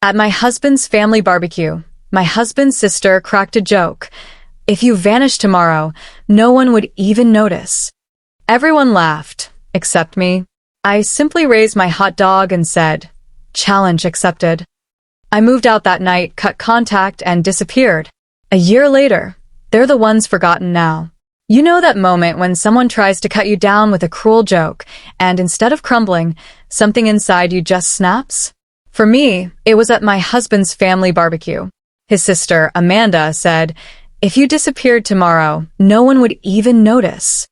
At my husband's family barbecue, my husband's sister cracked a joke. If you vanished tomorrow, no one would even notice. Everyone laughed, except me. I simply raised my hot dog and said, "Challenge accepted." I moved out that night, cut contact, and disappeared. A year later, they're the ones forgotten now. You know that moment when someone tries to cut you down with a cruel joke, and instead of crumbling, something inside you just snaps? For me, it was at my husband's family barbecue. His sister, Amanda, said, "If you disappeared tomorrow, no one would even notice."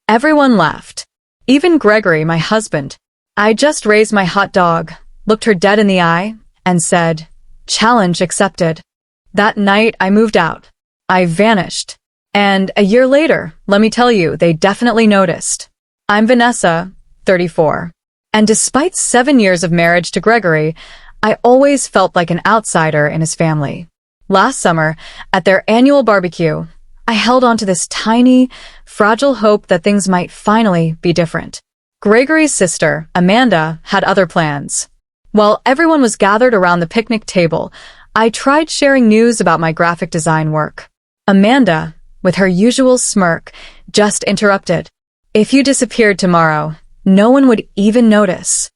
Everyone laughed. Even Gregory, my husband. I just raised my hot dog, looked her dead in the eye, and said, "Challenge accepted." That night, I moved out. I vanished. And a year later, let me tell you, they definitely noticed. I'm Vanessa, 34. And despite 7 years of marriage to Gregory, I always felt like an outsider in his family. Last summer, at their annual barbecue, I held on to this tiny, fragile hope that things might finally be different. Gregory's sister, Amanda, had other plans. While everyone was gathered around the picnic table, I tried sharing news about my graphic design work. Amanda, with her usual smirk, just interrupted. "If you disappeared tomorrow, no one would even notice."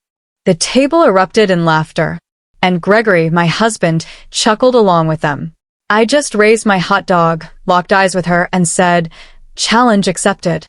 The table erupted in laughter, and Gregory, my husband, chuckled along with them. I just raised my hot dog, locked eyes with her, and said, "Challenge accepted."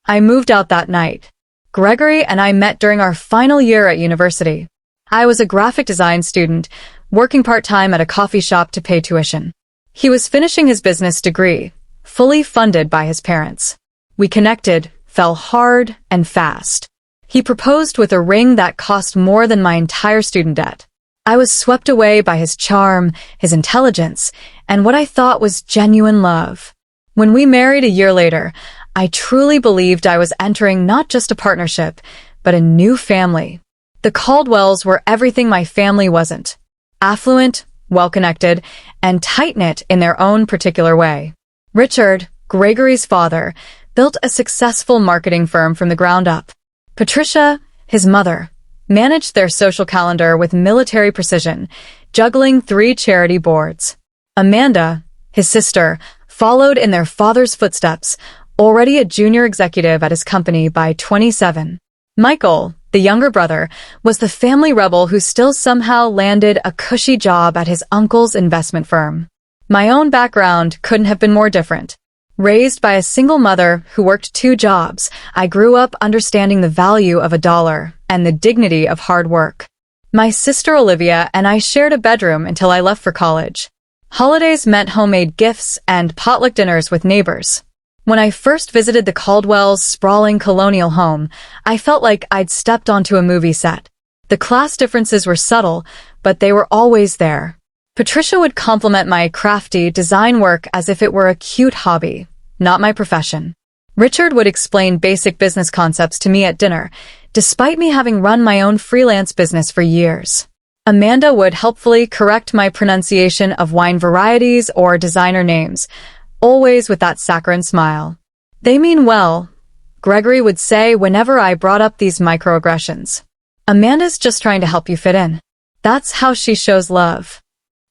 I moved out that night. Gregory and I met during our final year at university. I was a graphic design student, working part-time at a coffee shop to pay tuition. He was finishing his business degree, fully funded by his parents. We connected, fell hard and fast. He proposed with a ring that cost more than my entire student debt. I was swept away by his charm, his intelligence, and what I thought was genuine love. When we married a year later, I truly believed I was entering not just a partnership, but a new family. The Caldwells were everything my family wasn't. Affluent, well-connected, and tight-knit in their own particular way. Richard, Gregory's father, built a successful marketing firm from the ground up. Patricia, his mother, managed their social calendar with military precision, juggling 3 charity boards. Amanda, his sister, followed in their father's footsteps, already a junior executive at his company by 27. Michael, the younger brother, was the family rebel who still somehow landed a cushy job at his uncle's investment firm. My own background couldn't have been more different. Raised by a single mother who worked 2 jobs, I grew up understanding the value of a dollar and the dignity of hard work. My sister Olivia and I shared a bedroom until I left for college. Holidays meant homemade gifts and potluck dinners with neighbors. When I first visited the Caldwells' sprawling colonial home, I felt like I'd stepped onto a movie set. The class differences were subtle, but they were always there. Patricia would compliment my crafty design work as if it were a cute hobby, not my profession. Richard would explain basic business concepts to me at dinner, despite me having run my own freelance business for years. Amanda would helpfully correct my pronunciation of wine varieties or designer names, always with that saccharine smile. "They mean well," Gregory would say whenever I brought up these microaggressions. "Amanda's just trying to help you fit in. That's how she shows love."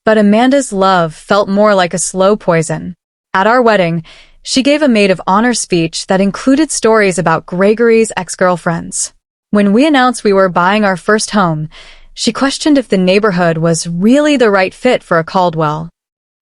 But Amanda's love felt more like a slow poison. At our wedding, she gave a maid of honor speech that included stories about Gregory's ex-girlfriends. When we announced we were buying our first home, she questioned if the neighborhood was really the right fit for a Caldwell.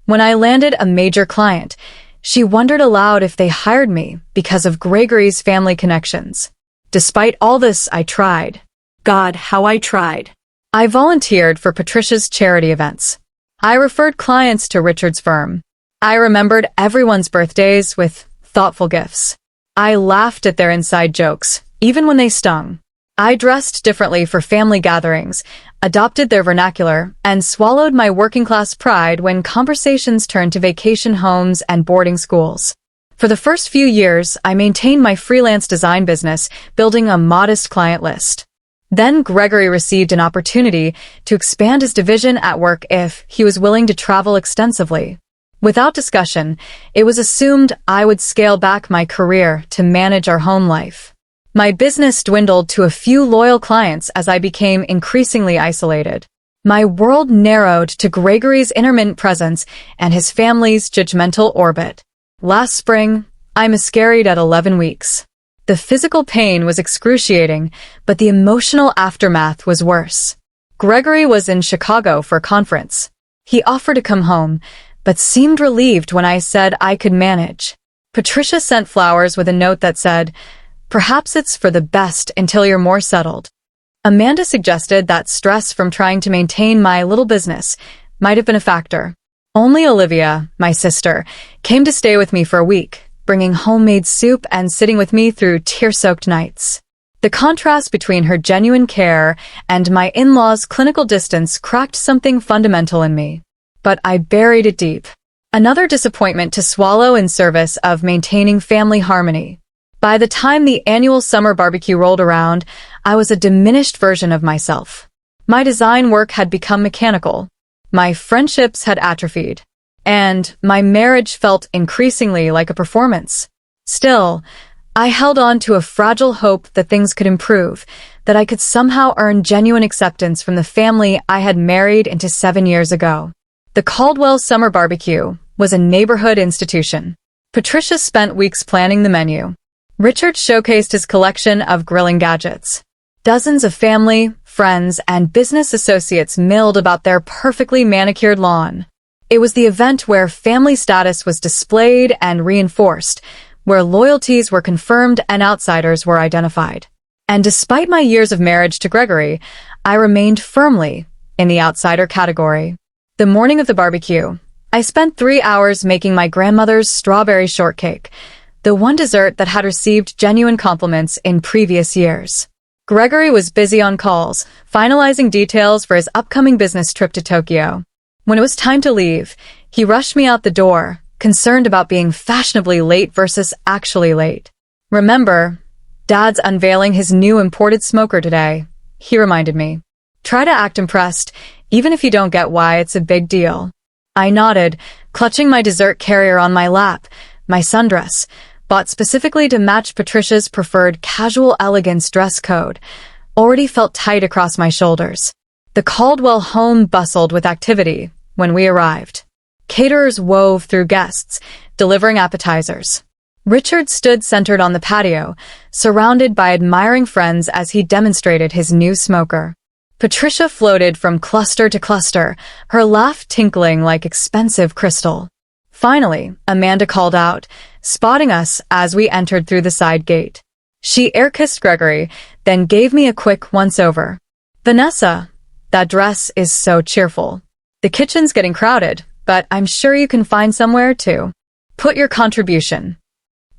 When I landed a major client, she wondered aloud if they hired me because of Gregory's family connections. Despite all this, I tried. God, how I tried. I volunteered for Patricia's charity events. I referred clients to Richard's firm. I remembered everyone's birthdays with thoughtful gifts. I laughed at their inside jokes, even when they stung. I dressed differently for family gatherings, adopted their vernacular, and swallowed my working-class pride when conversations turned to vacation homes and boarding schools. For the first few years, I maintained my freelance design business, building a modest client list. Then Gregory received an opportunity to expand his division at work if he was willing to travel extensively. Without discussion, it was assumed I would scale back my career to manage our home life. My business dwindled to a few loyal clients as I became increasingly isolated. My world narrowed to Gregory's intermittent presence and his family's judgmental orbit. Last spring, I miscarried at 11 weeks. The physical pain was excruciating, but the emotional aftermath was worse. Gregory was in Chicago for a conference. He offered to come home, but seemed relieved when I said I could manage. Patricia sent flowers with a note that said, "Perhaps it's for the best until you're more settled." Amanda suggested that stress from trying to maintain my little business might have been a factor. Only Olivia, my sister, came to stay with me for a week, bringing homemade soup and sitting with me through tear-soaked nights. The contrast between her genuine care and my in-laws' clinical distance cracked something fundamental in me. But I buried it deep. Another disappointment to swallow in service of maintaining family harmony. By the time the annual summer barbecue rolled around, I was a diminished version of myself. My design work had become mechanical. My friendships had atrophied. And my marriage felt increasingly like a performance. Still, I held on to a fragile hope that things could improve, that I could somehow earn genuine acceptance from the family I had married into 7 years ago. The Caldwell Summer Barbecue was a neighborhood institution. Patricia spent weeks planning the menu. Richard showcased his collection of grilling gadgets. Dozens of family, friends, and business associates milled about their perfectly manicured lawn. It was the event where family status was displayed and reinforced, where loyalties were confirmed and outsiders were identified. And despite my years of marriage to Gregory, I remained firmly in the outsider category. The morning of the barbecue, I spent 3 hours making my grandmother's strawberry shortcake, the one dessert that had received genuine compliments in previous years. Gregory was busy on calls, finalizing details for his upcoming business trip to Tokyo. When it was time to leave, he rushed me out the door, concerned about being fashionably late versus actually late. "Remember, Dad's unveiling his new imported smoker today," he reminded me. "Try to act impressed, even if you don't get why it's a big deal." I nodded, clutching my dessert carrier on my lap. My sundress, bought specifically to match Patricia's preferred casual elegance dress code, already felt tight across my shoulders. The Caldwell home bustled with activity when we arrived. Caterers wove through guests, delivering appetizers. Richard stood centered on the patio, surrounded by admiring friends as he demonstrated his new smoker. Patricia floated from cluster to cluster, her laugh tinkling like expensive crystal. Finally, Amanda called out, spotting us as we entered through the side gate. She air-kissed Gregory, then gave me a quick once-over. "Vanessa, that dress is so cheerful. The kitchen's getting crowded, but I'm sure you can find somewhere to put your contribution."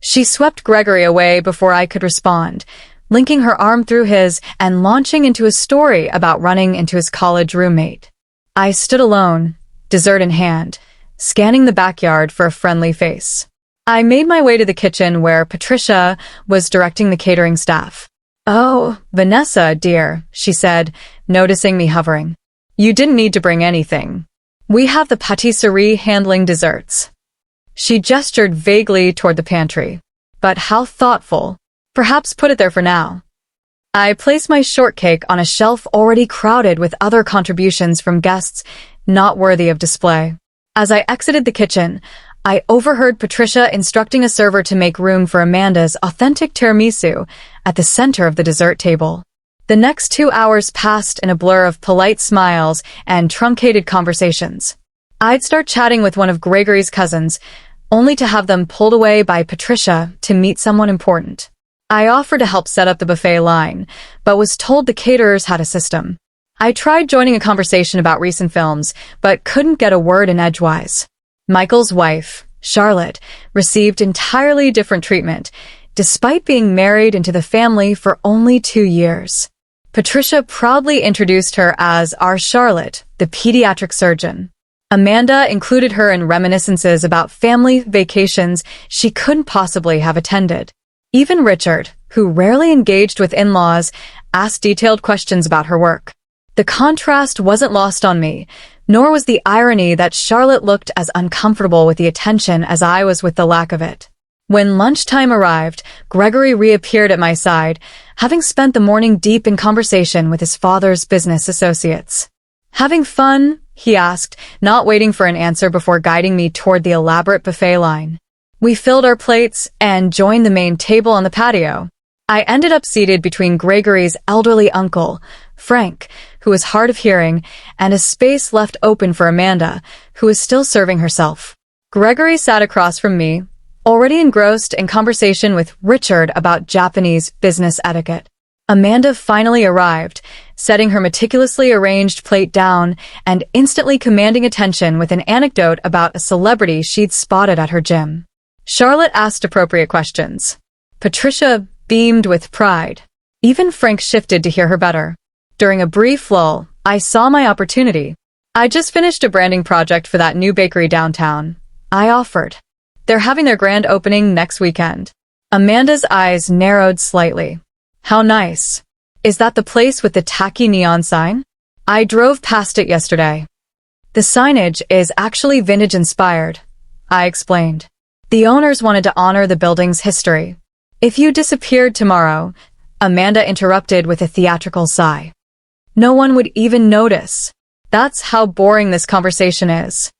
She swept Gregory away before I could respond, linking her arm through his and launching into a story about running into his college roommate. I stood alone, dessert in hand, scanning the backyard for a friendly face. I made my way to the kitchen where Patricia was directing the catering staff. "Oh, Vanessa, dear," she said, noticing me hovering. "You didn't need to bring anything. We have the patisserie handling desserts." She gestured vaguely toward the pantry. "But how thoughtful. Perhaps put it there for now." I placed my shortcake on a shelf already crowded with other contributions from guests not worthy of display. As I exited the kitchen, I overheard Patricia instructing a server to make room for Amanda's authentic tiramisu at the center of the dessert table. The next 2 hours passed in a blur of polite smiles and truncated conversations. I'd start chatting with one of Gregory's cousins, only to have them pulled away by Patricia to meet someone important. I offered to help set up the buffet line, but was told the caterers had a system. I tried joining a conversation about recent films, but couldn't get a word in edgewise. Michael's wife, Charlotte, received entirely different treatment, despite being married into the family for only 2 years. Patricia proudly introduced her as our Charlotte, the pediatric surgeon. Amanda included her in reminiscences about family vacations she couldn't possibly have attended. Even Richard, who rarely engaged with in-laws, asked detailed questions about her work. The contrast wasn't lost on me, nor was the irony that Charlotte looked as uncomfortable with the attention as I was with the lack of it. When lunchtime arrived, Gregory reappeared at my side, having spent the morning deep in conversation with his father's business associates. Having fun? He asked, not waiting for an answer before guiding me toward the elaborate buffet line. We filled our plates and joined the main table on the patio. I ended up seated between Gregory's elderly uncle, Frank, who was hard of hearing, and a space left open for Amanda, who was still serving herself. Gregory sat across from me, already engrossed in conversation with Richard about Japanese business etiquette. Amanda finally arrived, setting her meticulously arranged plate down and instantly commanding attention with an anecdote about a celebrity she'd spotted at her gym. Charlotte asked appropriate questions. Patricia beamed with pride. Even Frank shifted to hear her better. During a brief lull, I saw my opportunity. I just finished a branding project for that new bakery downtown. I offered. They're having their grand opening next weekend. Amanda's eyes narrowed slightly. How nice. Is that the place with the tacky neon sign? I drove past it yesterday. The signage is actually vintage-inspired, I explained. The owners wanted to honor the building's history. If you disappeared tomorrow, Amanda interrupted with a theatrical sigh. No one would even notice. That's how boring this conversation is.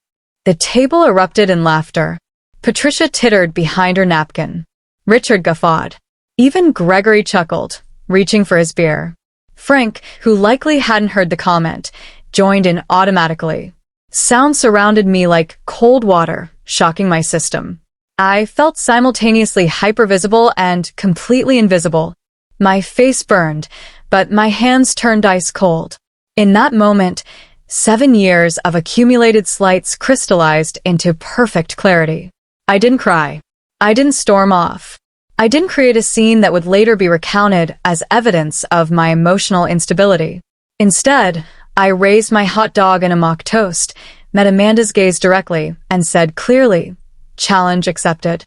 The table erupted in laughter. Patricia tittered behind her napkin. Richard guffawed. Even Gregory chuckled, reaching for his beer. Frank, who likely hadn't heard the comment, joined in automatically. Sound surrounded me like cold water, shocking my system. I felt simultaneously hypervisible and completely invisible. My face burned, but my hands turned ice cold. In that moment, 7 years of accumulated slights crystallized into perfect clarity. I didn't cry. I didn't storm off. I didn't create a scene that would later be recounted as evidence of my emotional instability. Instead, I raised my hot dog in a mock toast, met Amanda's gaze directly, and said clearly, "Challenge accepted."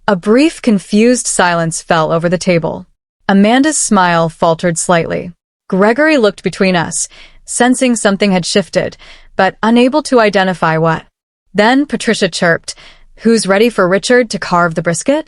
A brief, confused silence fell over the table. Amanda's smile faltered slightly. Gregory looked between us, sensing something had shifted, but unable to identify what. Then Patricia chirped, "Who's ready for Richard to carve the brisket?"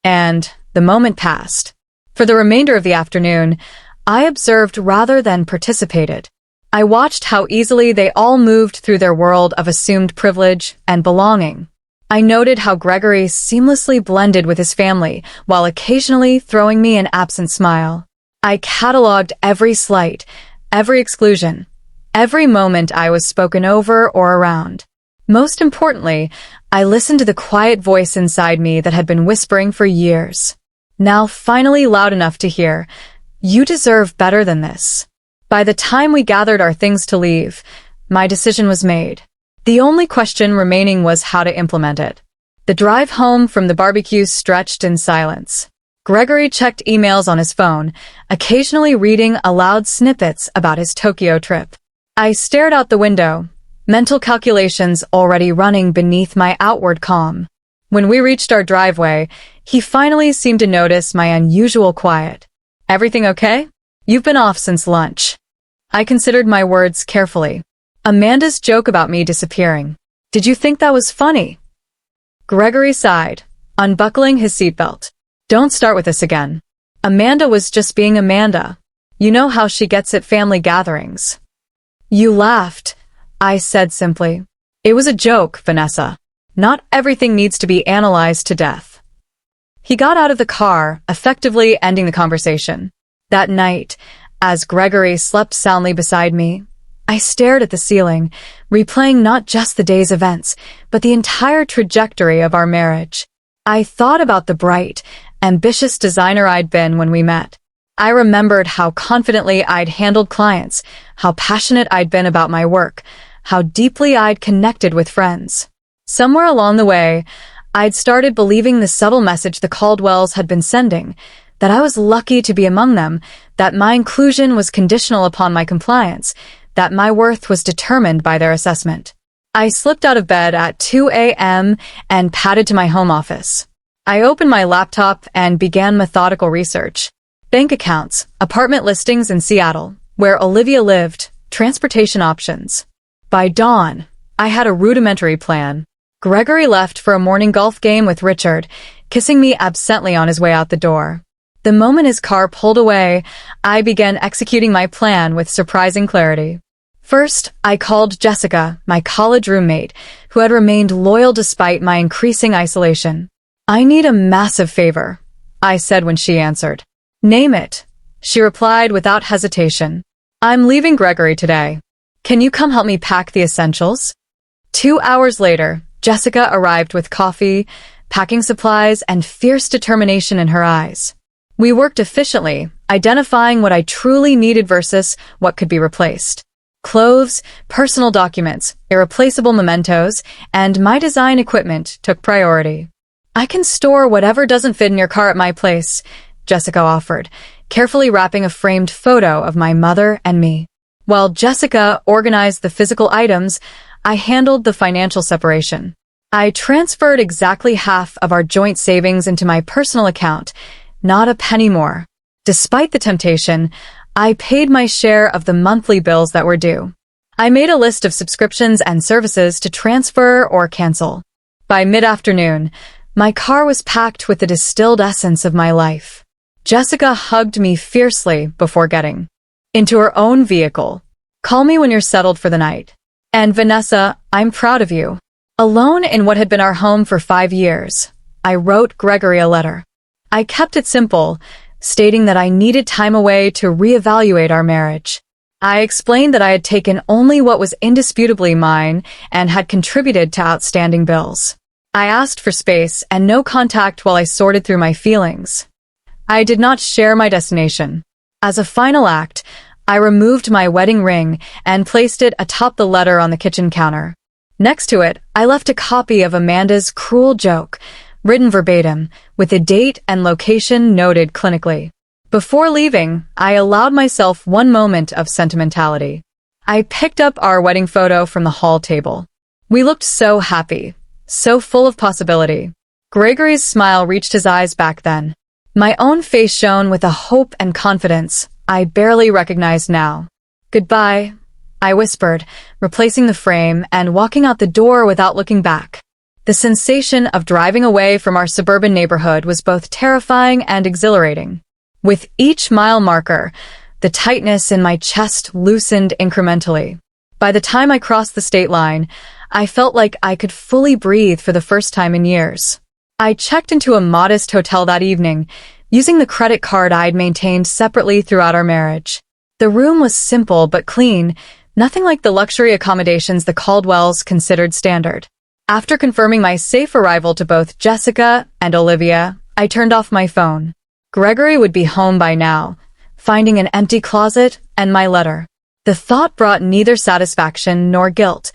And the moment passed. For the remainder of the afternoon, I observed rather than participated. I watched how easily they all moved through their world of assumed privilege and belonging. I noted how Gregory seamlessly blended with his family, while occasionally throwing me an absent smile. I cataloged every slight, every exclusion, every moment I was spoken over or around. Most importantly, I listened to the quiet voice inside me that had been whispering for years. Now finally loud enough to hear, "You deserve better than this." By the time we gathered our things to leave, my decision was made. The only question remaining was how to implement it. The drive home from the barbecue stretched in silence. Gregory checked emails on his phone, occasionally reading aloud snippets about his Tokyo trip. I stared out the window, mental calculations already running beneath my outward calm. When we reached our driveway, he finally seemed to notice my unusual quiet. "Everything okay? You've been off since lunch." I considered my words carefully. Amanda's joke about me disappearing. "Did you think that was funny?" Gregory sighed, unbuckling his seatbelt. "Don't start with this again. Amanda was just being Amanda. You know how she gets at family gatherings." "You laughed," I said simply. "It was a joke, Vanessa. Not everything needs to be analyzed to death." He got out of the car, effectively ending the conversation. That night, as Gregory slept soundly beside me, I stared at the ceiling, replaying not just the day's events, but the entire trajectory of our marriage. I thought about the bright, ambitious designer I'd been when we met. I remembered how confidently I'd handled clients, how passionate I'd been about my work, how deeply I'd connected with friends. Somewhere along the way, I'd started believing the subtle message the Caldwells had been sending, that I was lucky to be among them, that my inclusion was conditional upon my compliance, that my worth was determined by their assessment. I slipped out of bed at 2 a.m. and padded to my home office. I opened my laptop and began methodical research. Bank accounts, apartment listings in Seattle, where Olivia lived, transportation options. By dawn, I had a rudimentary plan. Gregory left for a morning golf game with Richard, kissing me absently on his way out the door. The moment his car pulled away, I began executing my plan with surprising clarity. First, I called Jessica, my college roommate, who had remained loyal despite my increasing isolation. "I need a massive favor," I said when she answered. "Name it," she replied without hesitation. "I'm leaving Gregory today. Can you come help me pack the essentials?" 2 hours later, Jessica arrived with coffee, packing supplies, and fierce determination in her eyes. We worked efficiently, identifying what I truly needed versus what could be replaced. Clothes, personal documents, irreplaceable mementos, and my design equipment took priority. "I can store whatever doesn't fit in your car at my place," Jessica offered, carefully wrapping a framed photo of my mother and me. While Jessica organized the physical items, I handled the financial separation. I transferred exactly half of our joint savings into my personal account, not a penny more. Despite the temptation, I paid my share of the monthly bills that were due. I made a list of subscriptions and services to transfer or cancel. By mid-afternoon, my car was packed with the distilled essence of my life. Jessica hugged me fiercely before getting into her own vehicle. "Call me when you're settled for the night. And Vanessa, I'm proud of you." Alone in what had been our home for 5 years, I wrote Gregory a letter. I kept it simple, stating that I needed time away to reevaluate our marriage. I explained that I had taken only what was indisputably mine and had contributed to outstanding bills. I asked for space and no contact while I sorted through my feelings. I did not share my destination. As a final act, I removed my wedding ring and placed it atop the letter on the kitchen counter. Next to it, I left a copy of Amanda's cruel joke, written verbatim, with the date and location noted clinically. Before leaving, I allowed myself one moment of sentimentality. I picked up our wedding photo from the hall table. We looked so happy, so full of possibility. Gregory's smile reached his eyes back then. My own face shone with a hope and confidence I barely recognized now. "Goodbye," I whispered, replacing the frame and walking out the door without looking back. The sensation of driving away from our suburban neighborhood was both terrifying and exhilarating. With each mile marker, the tightness in my chest loosened incrementally. By the time I crossed the state line, I felt like I could fully breathe for the first time in years. I checked into a modest hotel that evening, using the credit card I'd maintained separately throughout our marriage. The room was simple but clean, nothing like the luxury accommodations the Caldwells considered standard. After confirming my safe arrival to both Jessica and Olivia, I turned off my phone. Gregory would be home by now, finding an empty closet and my letter. The thought brought neither satisfaction nor guilt,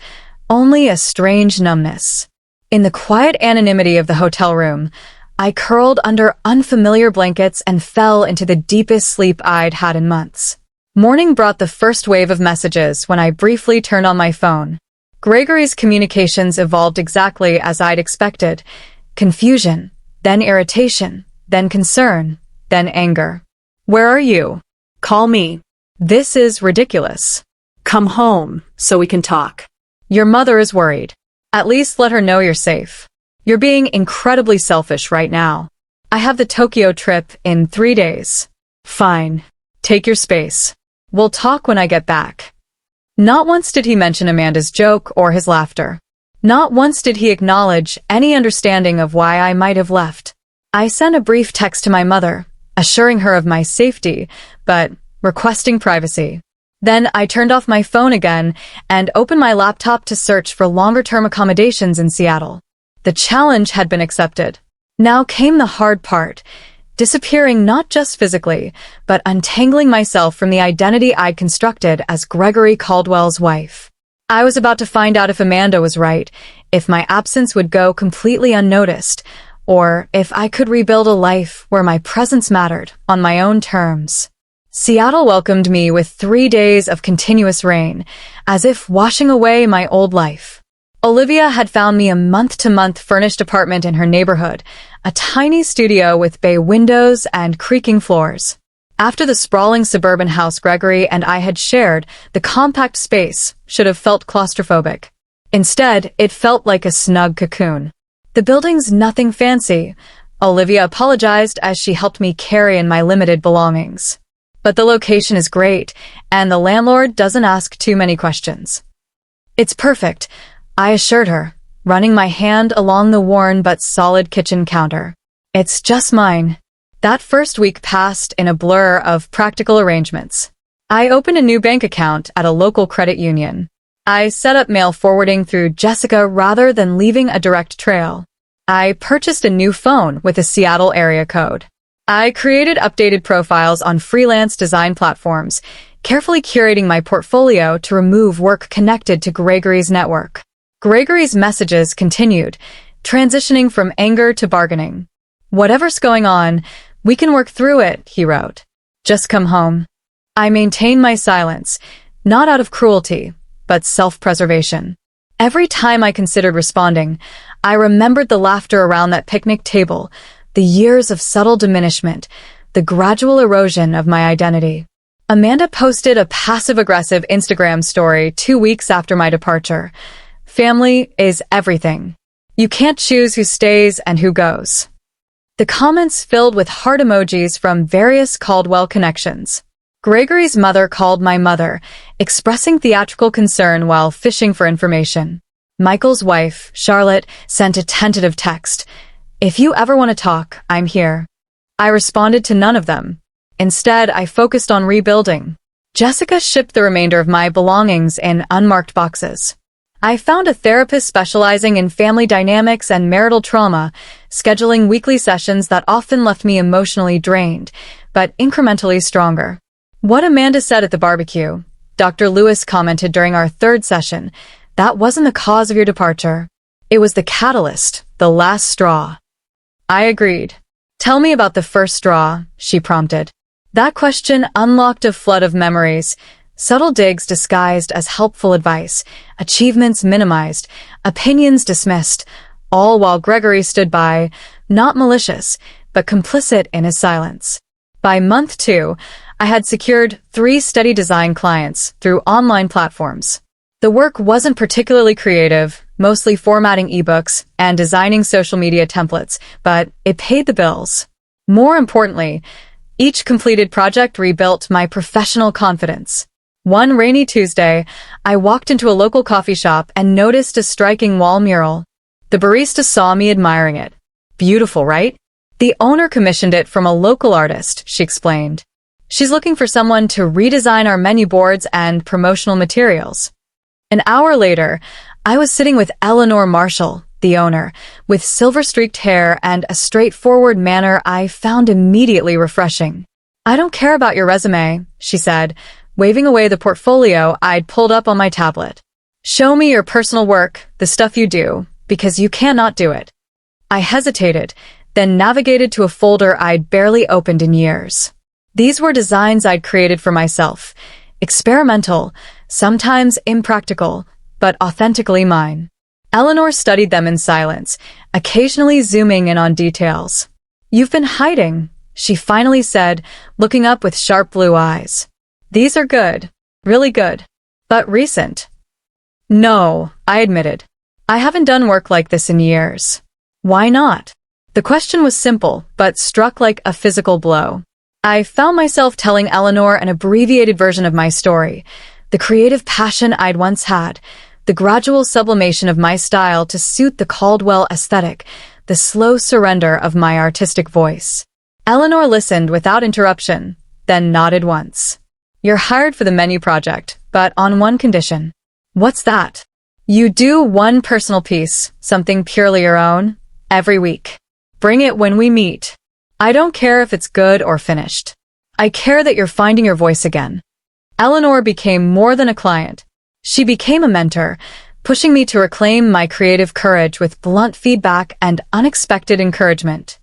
only a strange numbness. In the quiet anonymity of the hotel room, I curled under unfamiliar blankets and fell into the deepest sleep I'd had in months. Morning brought the first wave of messages when I briefly turned on my phone. Gregory's communications evolved exactly as I'd expected. Confusion, then irritation, then concern, then anger. "Where are you? Call me. This is ridiculous. Come home so we can talk. Your mother is worried. At least let her know you're safe. You're being incredibly selfish right now. I have the Tokyo trip in 3 days. Fine. Take your space. We'll talk when I get back." Not once did he mention Amanda's joke or his laughter. Not once did he acknowledge any understanding of why I might have left. I sent a brief text to my mother, assuring her of my safety, but requesting privacy. Then I turned off my phone again and opened my laptop to search for longer-term accommodations in Seattle. The challenge had been accepted. Now came the hard part, disappearing not just physically, but untangling myself from the identity I'd constructed as Gregory Caldwell's wife. I was about to find out if Amanda was right, if my absence would go completely unnoticed, or if I could rebuild a life where my presence mattered on my own terms. Seattle welcomed me with 3 days of continuous rain, as if washing away my old life. Olivia had found me a month-to-month furnished apartment in her neighborhood, a tiny studio with bay windows and creaking floors. After the sprawling suburban house Gregory and I had shared, the compact space should have felt claustrophobic. Instead, it felt like a snug cocoon. "The building's nothing fancy," Olivia apologized as she helped me carry in my limited belongings. But the location is great, and the landlord doesn't ask too many questions. It's perfect, I assured her, running my hand along the worn but solid kitchen counter. It's just mine. That first week passed in a blur of practical arrangements. I opened a new bank account at a local credit union. I set up mail forwarding through Jessica rather than leaving a direct trail. I purchased a new phone with a Seattle area code. I created updated profiles on freelance design platforms, carefully curating my portfolio to remove work connected to Gregory's network. Gregory's messages continued, transitioning from anger to bargaining. Whatever's going on, we can work through it, he wrote. Just come home. I maintained my silence, not out of cruelty, but self-preservation. Every time I considered responding, I remembered the laughter around that picnic table, the years of subtle diminishment, the gradual erosion of my identity. Amanda posted a passive-aggressive Instagram story 2 weeks after my departure. Family is everything. You can't choose who stays and who goes. The comments filled with heart emojis from various Caldwell connections. Gregory's mother called my mother, expressing theatrical concern while fishing for information. Michael's wife, Charlotte, sent a tentative text. If you ever want to talk, I'm here. I responded to none of them. Instead, I focused on rebuilding. Jessica shipped the remainder of my belongings in unmarked boxes. I found a therapist specializing in family dynamics and marital trauma, scheduling weekly sessions that often left me emotionally drained, but incrementally stronger. What Amanda said at the barbecue, Dr. Lewis commented during our third session, that wasn't the cause of your departure. It was the catalyst, the last straw. I agreed. Tell me about the first straw, she prompted. That question unlocked a flood of memories, subtle digs disguised as helpful advice, achievements minimized, opinions dismissed, all while Gregory stood by, not malicious, but complicit in his silence. By month 2, I had secured 3 steady design clients through online platforms. The work wasn't particularly creative, mostly formatting ebooks and designing social media templates, but it paid the bills. More importantly, each completed project rebuilt my professional confidence. One rainy Tuesday, I walked into a local coffee shop and noticed a striking wall mural. The barista saw me admiring it. Beautiful, right? The owner commissioned it from a local artist, she explained. She's looking for someone to redesign our menu boards and promotional materials. An hour later, I was sitting with Eleanor Marshall, the owner, with silver-streaked hair and a straightforward manner I found immediately refreshing. I don't care about your resume, she said, waving away the portfolio I'd pulled up on my tablet. Show me your personal work, the stuff you do, because you cannot do it. I hesitated, then navigated to a folder I'd barely opened in years. These were designs I'd created for myself, experimental, sometimes impractical, but authentically mine. Eleanor studied them in silence, occasionally zooming in on details. You've been hiding, she finally said, looking up with sharp blue eyes. These are good, really good, but recent. No, I admitted. I haven't done work like this in years. Why not? The question was simple, but struck like a physical blow. I found myself telling Eleanor an abbreviated version of my story, the creative passion I'd once had, the gradual sublimation of my style to suit the Caldwell aesthetic, the slow surrender of my artistic voice. Eleanor listened without interruption, then nodded once. You're hired for the menu project, but on one condition. What's that? You do one personal piece, something purely your own, every week. Bring it when we meet. I don't care if it's good or finished. I care that you're finding your voice again. Eleanor became more than a client. She became a mentor, pushing me to reclaim my creative courage with blunt feedback and unexpected encouragement.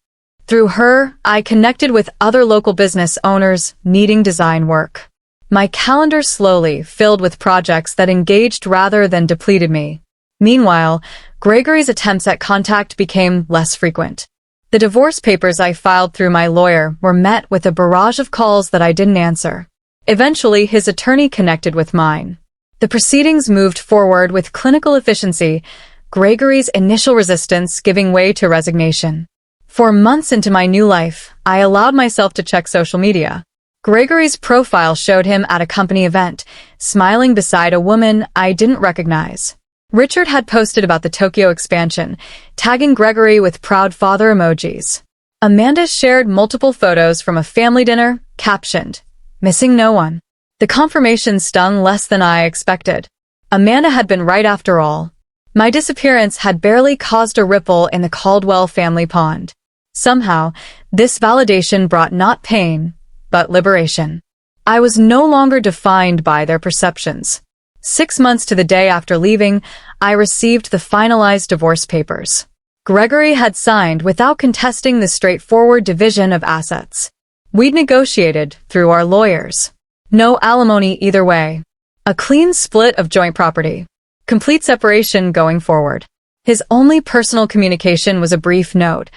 Through her, I connected with other local business owners needing design work. My calendar slowly filled with projects that engaged rather than depleted me. Meanwhile, Gregory's attempts at contact became less frequent. The divorce papers I filed through my lawyer were met with a barrage of calls that I didn't answer. Eventually, his attorney connected with mine. The proceedings moved forward with clinical efficiency, Gregory's initial resistance giving way to resignation. For months into my new life, I allowed myself to check social media. Gregory's profile showed him at a company event, smiling beside a woman I didn't recognize. Richard had posted about the Tokyo expansion, tagging Gregory with proud father emojis. Amanda shared multiple photos from a family dinner, captioned, "Missing no one." The confirmation stung less than I expected. Amanda had been right after all. My disappearance had barely caused a ripple in the Caldwell family pond. Somehow, this validation brought not pain, but liberation. I was no longer defined by their perceptions. 6 months to the day after leaving, I received the finalized divorce papers. Gregory had signed without contesting the straightforward division of assets. We'd negotiated through our lawyers. No alimony either way. A clean split of joint property. Complete separation going forward. His only personal communication was a brief note.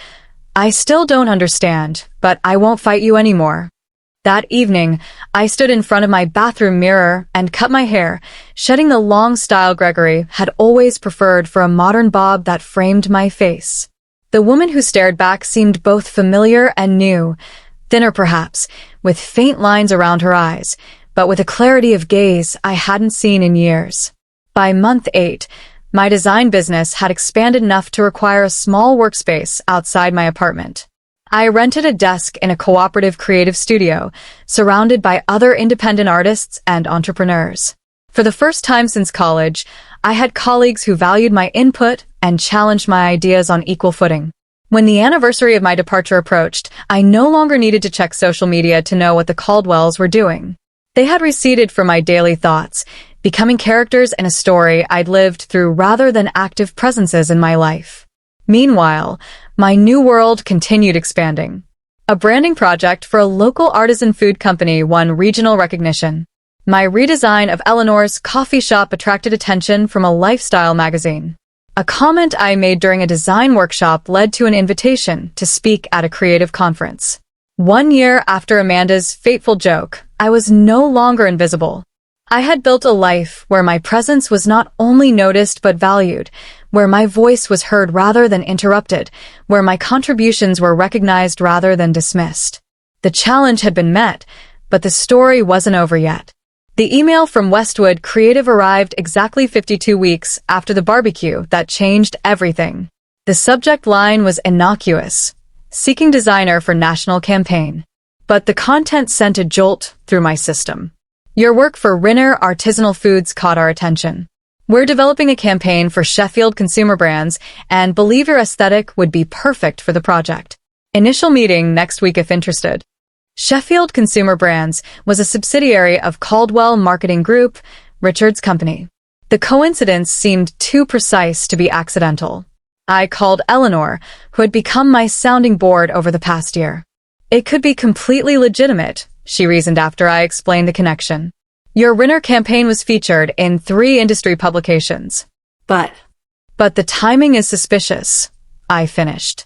"I still don't understand, but I won't fight you anymore." That evening, I stood in front of my bathroom mirror and cut my hair, shedding the long style Gregory had always preferred for a modern bob that framed my face. The woman who stared back seemed both familiar and new, thinner perhaps, with faint lines around her eyes, but with a clarity of gaze I hadn't seen in years. By month 8, my design business had expanded enough to require a small workspace outside my apartment. I rented a desk in a cooperative creative studio, surrounded by other independent artists and entrepreneurs. For the first time since college, I had colleagues who valued my input and challenged my ideas on equal footing. When the anniversary of my departure approached, I no longer needed to check social media to know what the Caldwells were doing. They had receded from my daily thoughts, becoming characters in a story I'd lived through rather than active presences in my life. Meanwhile, my new world continued expanding. A branding project for a local artisan food company won regional recognition. My redesign of Eleanor's coffee shop attracted attention from a lifestyle magazine. A comment I made during a design workshop led to an invitation to speak at a creative conference. 1 year after Amanda's fateful joke, I was no longer invisible. I had built a life where my presence was not only noticed but valued, where my voice was heard rather than interrupted, where my contributions were recognized rather than dismissed. The challenge had been met, but the story wasn't over yet. The email from Westwood Creative arrived exactly 52 weeks after the barbecue that changed everything. The subject line was innocuous, seeking designer for national campaign. But the content sent a jolt through my system. Your work for Rinner Artisanal Foods caught our attention. We're developing a campaign for Sheffield consumer brands and believe your aesthetic would be perfect for the project. Initial meeting next week if interested. Sheffield Consumer Brands was a subsidiary of Caldwell Marketing Group, Richard's company. The coincidence seemed too precise to be accidental. I called Eleanor, who had become my sounding board over the past year. It could be completely legitimate, she reasoned after I explained the connection. Your Rinner campaign was featured in 3 industry publications. But the timing is suspicious, I finished.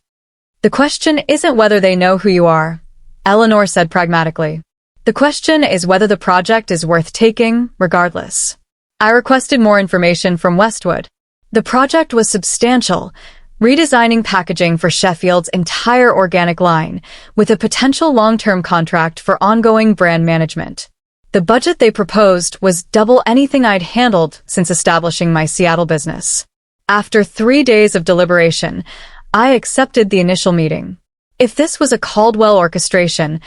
The question isn't whether they know who you are, Eleanor said pragmatically. The question is whether the project is worth taking, regardless. I requested more information from Westwood. The project was substantial, redesigning packaging for Sheffield's entire organic line, with a potential long-term contract for ongoing brand management. The budget they proposed was double anything I'd handled since establishing my Seattle business. After 3 days of deliberation, I accepted the initial meeting. If this was a Caldwell orchestration,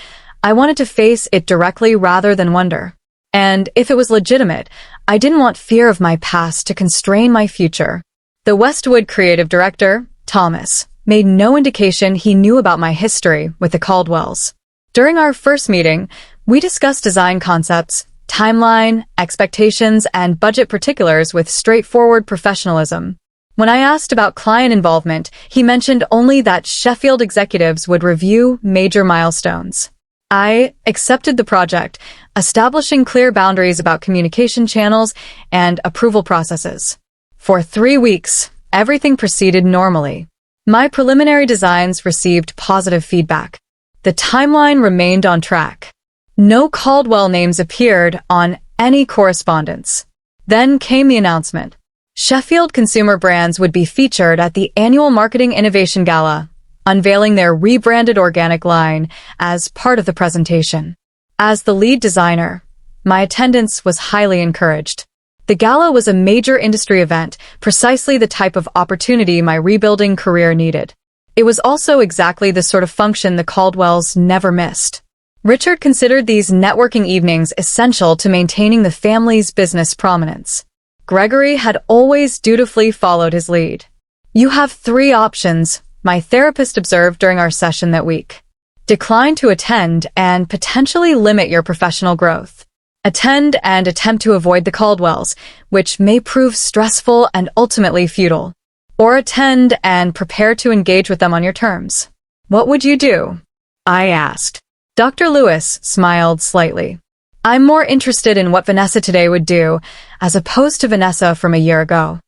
I wanted to face it directly rather than wonder. And if it was legitimate, I didn't want fear of my past to constrain my future. The Westwood creative director, Thomas, made no indication he knew about my history with the Caldwells. During our first meeting, we discussed design concepts, timeline, expectations, and budget particulars with straightforward professionalism. When I asked about client involvement, he mentioned only that Sheffield executives would review major milestones. I accepted the project, establishing clear boundaries about communication channels and approval processes. For 3 weeks, everything proceeded normally. My preliminary designs received positive feedback. The timeline remained on track. No Caldwell names appeared on any correspondence. Then came the announcement. Sheffield Consumer Brands would be featured at the annual Marketing Innovation Gala, unveiling their rebranded organic line as part of the presentation. As the lead designer, my attendance was highly encouraged. The gala was a major industry event, precisely the type of opportunity my rebuilding career needed. It was also exactly the sort of function the Caldwells never missed. Richard considered these networking evenings essential to maintaining the family's business prominence. Gregory had always dutifully followed his lead. "You have 3 options," my therapist observed during our session that week. "Decline to attend and potentially limit your professional growth. Attend and attempt to avoid the Caldwells, which may prove stressful and ultimately futile. Or attend and prepare to engage with them on your terms." "What would you do?" I asked. Dr. Lewis smiled slightly. "I'm more interested in what Vanessa today would do, as opposed to Vanessa from a year ago."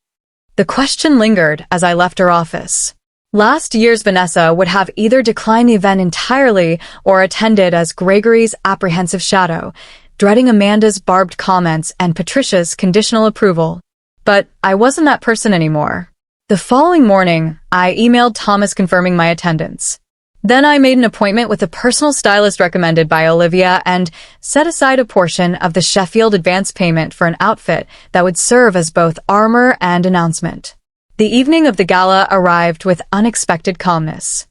The question lingered as I left her office. Last year's Vanessa would have either declined the event entirely or attended as Gregory's apprehensive shadow, dreading Amanda's barbed comments and Patricia's conditional approval. But I wasn't that person anymore. The following morning, I emailed Thomas confirming my attendance. Then I made an appointment with a personal stylist recommended by Olivia and set aside a portion of the Sheffield advance payment for an outfit that would serve as both armor and announcement. The evening of the gala arrived with unexpected calmness.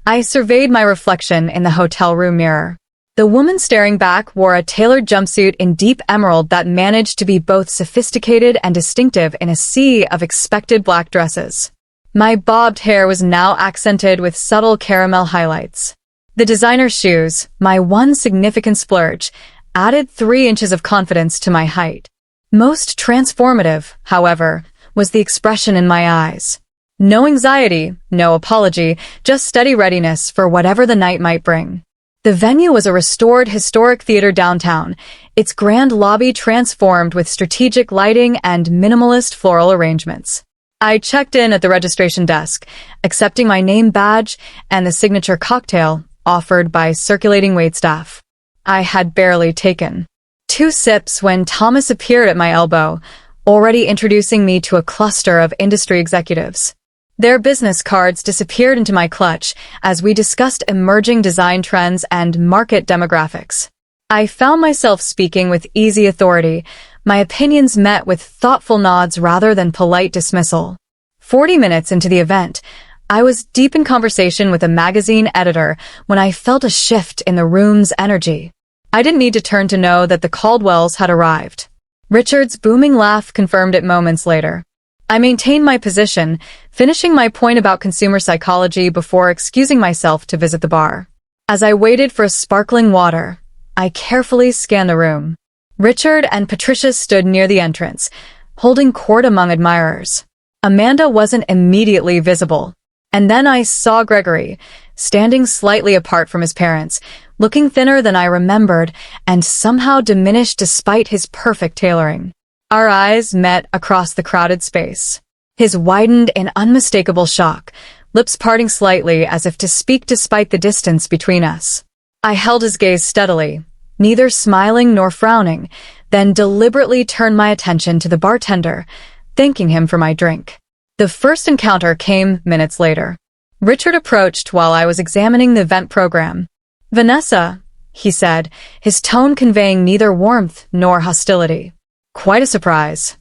I surveyed my reflection in the hotel room mirror. The woman staring back wore a tailored jumpsuit in deep emerald that managed to be both sophisticated and distinctive in a sea of expected black dresses. My bobbed hair was now accented with subtle caramel highlights. The designer shoes, my one significant splurge, added 3 inches of confidence to my height. Most transformative, however, was the expression in my eyes. No anxiety, no apology, just steady readiness for whatever the night might bring. The venue was a restored historic theater downtown, its grand lobby transformed with strategic lighting and minimalist floral arrangements. I checked in at the registration desk, accepting my name badge and the signature cocktail offered by circulating waitstaff. I had barely taken 2 sips when Thomas appeared at my elbow, already introducing me to a cluster of industry executives. Their business cards disappeared into my clutch as we discussed emerging design trends and market demographics. I found myself speaking with easy authority, my opinions met with thoughtful nods rather than polite dismissal. 40 minutes into the event, I was deep in conversation with a magazine editor when I felt a shift in the room's energy. I didn't need to turn to know that the Caldwells had arrived. Richard's booming laugh confirmed it moments later. I maintained my position, finishing my point about consumer psychology before excusing myself to visit the bar. As I waited for a sparkling water, I carefully scanned the room. Richard and Patricia stood near the entrance, holding court among admirers. Amanda wasn't immediately visible. And then I saw Gregory, standing slightly apart from his parents, looking thinner than I remembered and somehow diminished despite his perfect tailoring. Our eyes met across the crowded space. His widened in unmistakable shock, lips parting slightly as if to speak despite the distance between us. I held his gaze steadily, neither smiling nor frowning, then deliberately turned my attention to the bartender, thanking him for my drink. The first encounter came minutes later. Richard approached while I was examining the event program. "Vanessa," he said, his tone conveying neither warmth nor hostility. "Quite a surprise."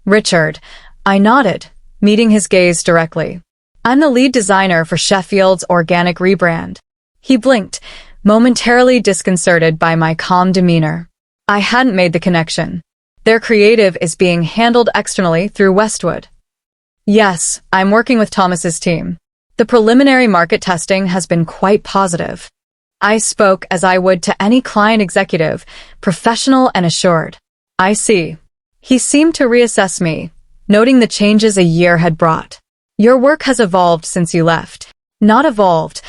"Richard," I nodded, meeting his gaze directly. "I'm the lead designer for Sheffield's organic rebrand." He blinked, momentarily disconcerted by my calm demeanor. I hadn't made the connection. "Their creative is being handled externally through Westwood." "Yes, I'm working with Thomas's team. The preliminary market testing has been quite positive." I spoke as I would to any client executive, professional and assured. "I see." He seemed to reassess me, noting the changes a year had brought. "Your work has evolved since you left." "Not evolved,"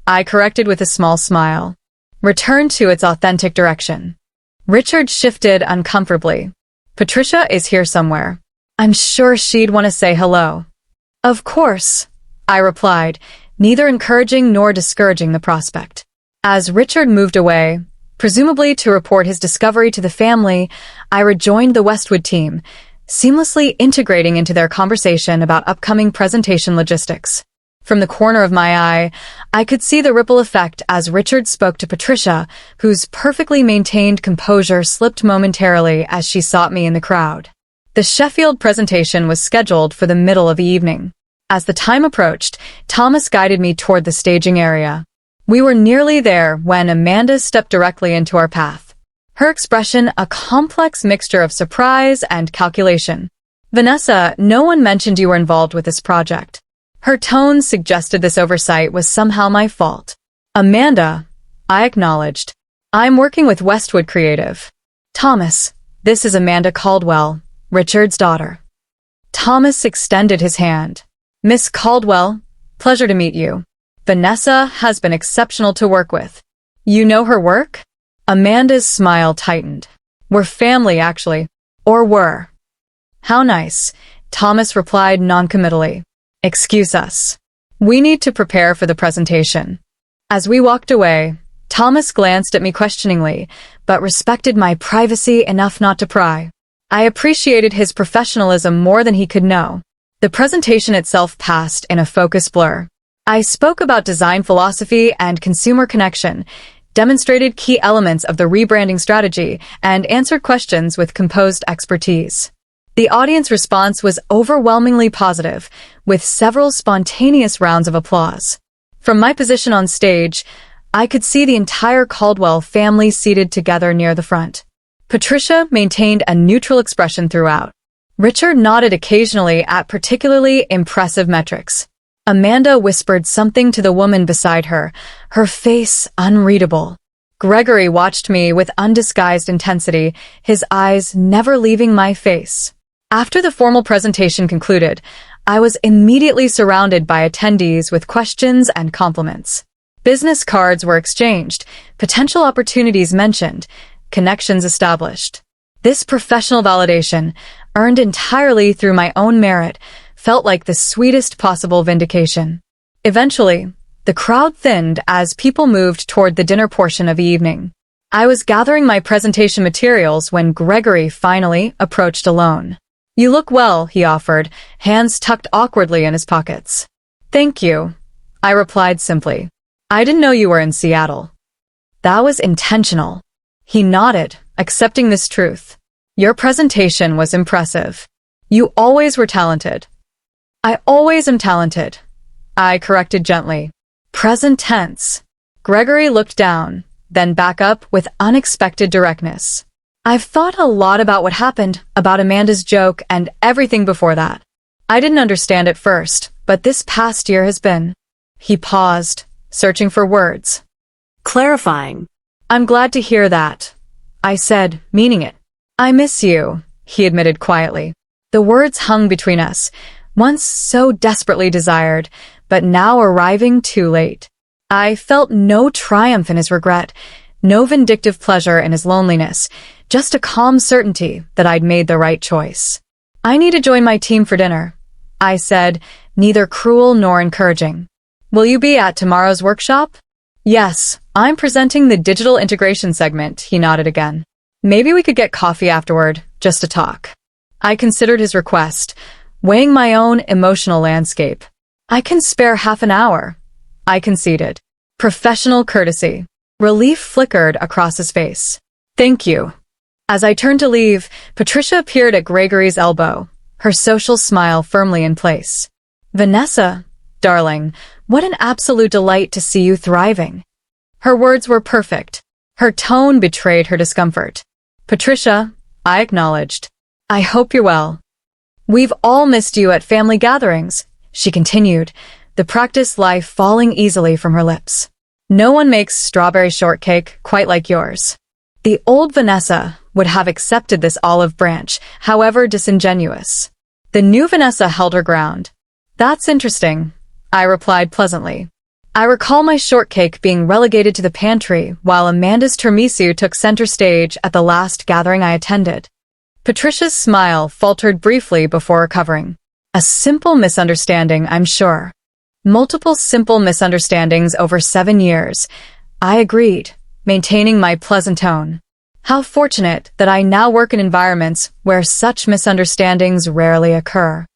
I corrected with a small smile. "Returned to its authentic direction." Richard shifted uncomfortably. "Patricia is here somewhere. I'm sure she'd want to say hello." "Of course," I replied, neither encouraging nor discouraging the prospect. As Richard moved away, presumably to report his discovery to the family, I rejoined the Westwood team, seamlessly integrating into their conversation about upcoming presentation logistics. From the corner of my eye, I could see the ripple effect as Richard spoke to Patricia, whose perfectly maintained composure slipped momentarily as she sought me in the crowd. The Sheffield presentation was scheduled for the middle of the evening. As the time approached, Thomas guided me toward the staging area. We were nearly there when Amanda stepped directly into our path. Her expression a complex mixture of surprise and calculation. "Vanessa, no one mentioned you were involved with this project." Her tone suggested this oversight was somehow my fault. "Amanda," I acknowledged. "I'm working with Westwood Creative." "Thomas, this is Amanda Caldwell, Richard's daughter." Thomas extended his hand. "Miss Caldwell, pleasure to meet you. Vanessa has been exceptional to work with." "You know her work?" Amanda's smile tightened. "We're family, actually. Or were." "How nice," Thomas replied noncommittally. "Excuse us. We need to prepare for the presentation." As we walked away, Thomas glanced at me questioningly, but respected my privacy enough not to pry. I appreciated his professionalism more than he could know. The presentation itself passed in a focus blur. I spoke about design philosophy and consumer connection, demonstrated key elements of the rebranding strategy, and answered questions with composed expertise. The audience response was overwhelmingly positive, with several spontaneous rounds of applause. From my position on stage, I could see the entire Caldwell family seated together near the front. Patricia maintained a neutral expression throughout. Richard nodded occasionally at particularly impressive metrics. Amanda whispered something to the woman beside her, her face unreadable. Gregory watched me with undisguised intensity, his eyes never leaving my face. After the formal presentation concluded, I was immediately surrounded by attendees with questions and compliments. Business cards were exchanged, potential opportunities mentioned, connections established. This professional validation, earned entirely through my own merit, felt like the sweetest possible vindication. Eventually, the crowd thinned as people moved toward the dinner portion of the evening. I was gathering my presentation materials when Gregory finally approached alone. "You look well," he offered, hands tucked awkwardly in his pockets. "Thank you," I replied simply. "I didn't know you were in Seattle." "That was intentional." He nodded, accepting this truth. "Your presentation was impressive. You always were talented." "I always am talented," I corrected gently. Present tense. Gregory looked down, then back up with unexpected directness. "I've thought a lot about what happened, about Amanda's joke and everything before that. I didn't understand at first, but this past year has been..." He paused, searching for words. "Clarifying." "I'm glad to hear that," I said, meaning it. "I miss you," he admitted quietly. The words hung between us, once so desperately desired, but now arriving too late. I felt no triumph in his regret, no vindictive pleasure in his loneliness, just a calm certainty that I'd made the right choice. "I need to join my team for dinner," I said, neither cruel nor encouraging. "Will you be at tomorrow's workshop?" "Yes, I'm presenting the digital integration segment," he nodded again. "Maybe we could get coffee afterward, just to talk." I considered his request, weighing my own emotional landscape. "I can spare half an hour," I conceded. Professional courtesy. Relief flickered across his face. "Thank you." As I turned to leave, Patricia appeared at Gregory's elbow, her social smile firmly in place. "Vanessa, darling, what an absolute delight to see you thriving." Her words were perfect. Her tone betrayed her discomfort. "Patricia," I acknowledged. "I hope you're well." "We've all missed you at family gatherings," she continued, the practiced life falling easily from her lips. "No one makes strawberry shortcake quite like yours." The old Vanessa would have accepted this olive branch, however disingenuous. The new Vanessa held her ground. "That's interesting," I replied pleasantly. I recall my shortcake being relegated to the pantry while Amanda's tiramisu took center stage at the last gathering I attended. Patricia's smile faltered briefly before recovering. A simple misunderstanding, I'm sure. Multiple simple misunderstandings over 7 years. I agreed, maintaining my pleasant tone. How fortunate that I now work in environments where such misunderstandings rarely occur.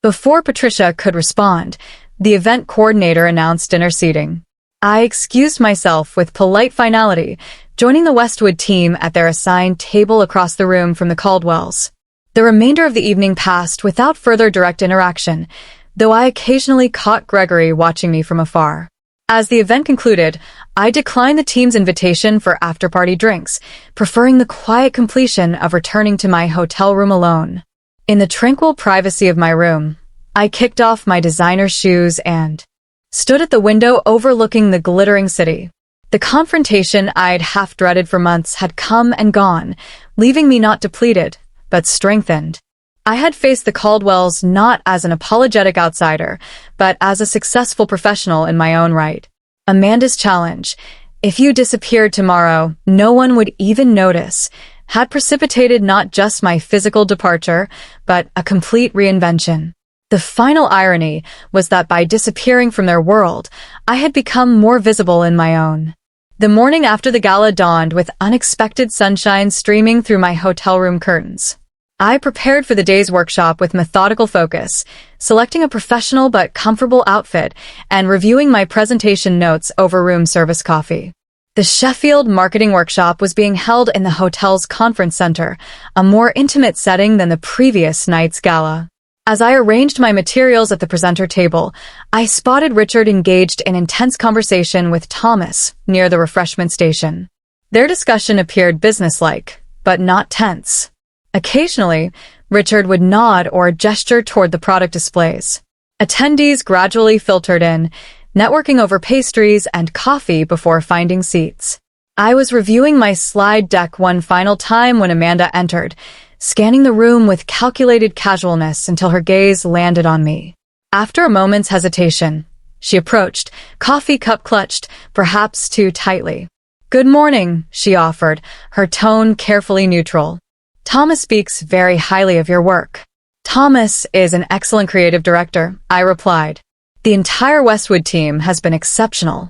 Before Patricia could respond, The event coordinator announced dinner seating. I excused myself with polite finality, joining the Westwood team at their assigned table across the room from the Caldwells. The remainder of the evening passed without further direct interaction, though I occasionally caught Gregory watching me from afar. As the event concluded, I declined the team's invitation for after-party drinks, preferring the quiet completion of returning to my hotel room alone. In the tranquil privacy of my room, I kicked off my designer shoes and stood at the window overlooking the glittering city. The confrontation I'd half-dreaded for months had come and gone, leaving me not depleted, but strengthened. I had faced the Caldwells not as an apologetic outsider, but as a successful professional in my own right. Amanda's challenge, "If you disappeared tomorrow, no one would even notice," had precipitated not just my physical departure, but a complete reinvention. The final irony was that by disappearing from their world, I had become more visible in my own. The morning after the gala dawned with unexpected sunshine streaming through my hotel room curtains. I prepared for the day's workshop with methodical focus, selecting a professional but comfortable outfit and reviewing my presentation notes over room service coffee. The Sheffield marketing workshop was being held in the hotel's conference center, a more intimate setting than the previous night's gala. As I arranged my materials at the presenter table, I spotted Richard engaged in intense conversation with Thomas near the refreshment station. Their discussion appeared businesslike, but not tense. Occasionally, Richard would nod or gesture toward the product displays. Attendees gradually filtered in, networking over pastries and coffee before finding seats. I was reviewing my slide deck one final time when Amanda entered, scanning the room with calculated casualness until her gaze landed on me. After a moment's hesitation, she approached, coffee cup clutched, perhaps too tightly. "Good morning," she offered, her tone carefully neutral. "Thomas speaks very highly of your work." "Thomas is an excellent creative director," I replied. "The entire Westwood team has been exceptional."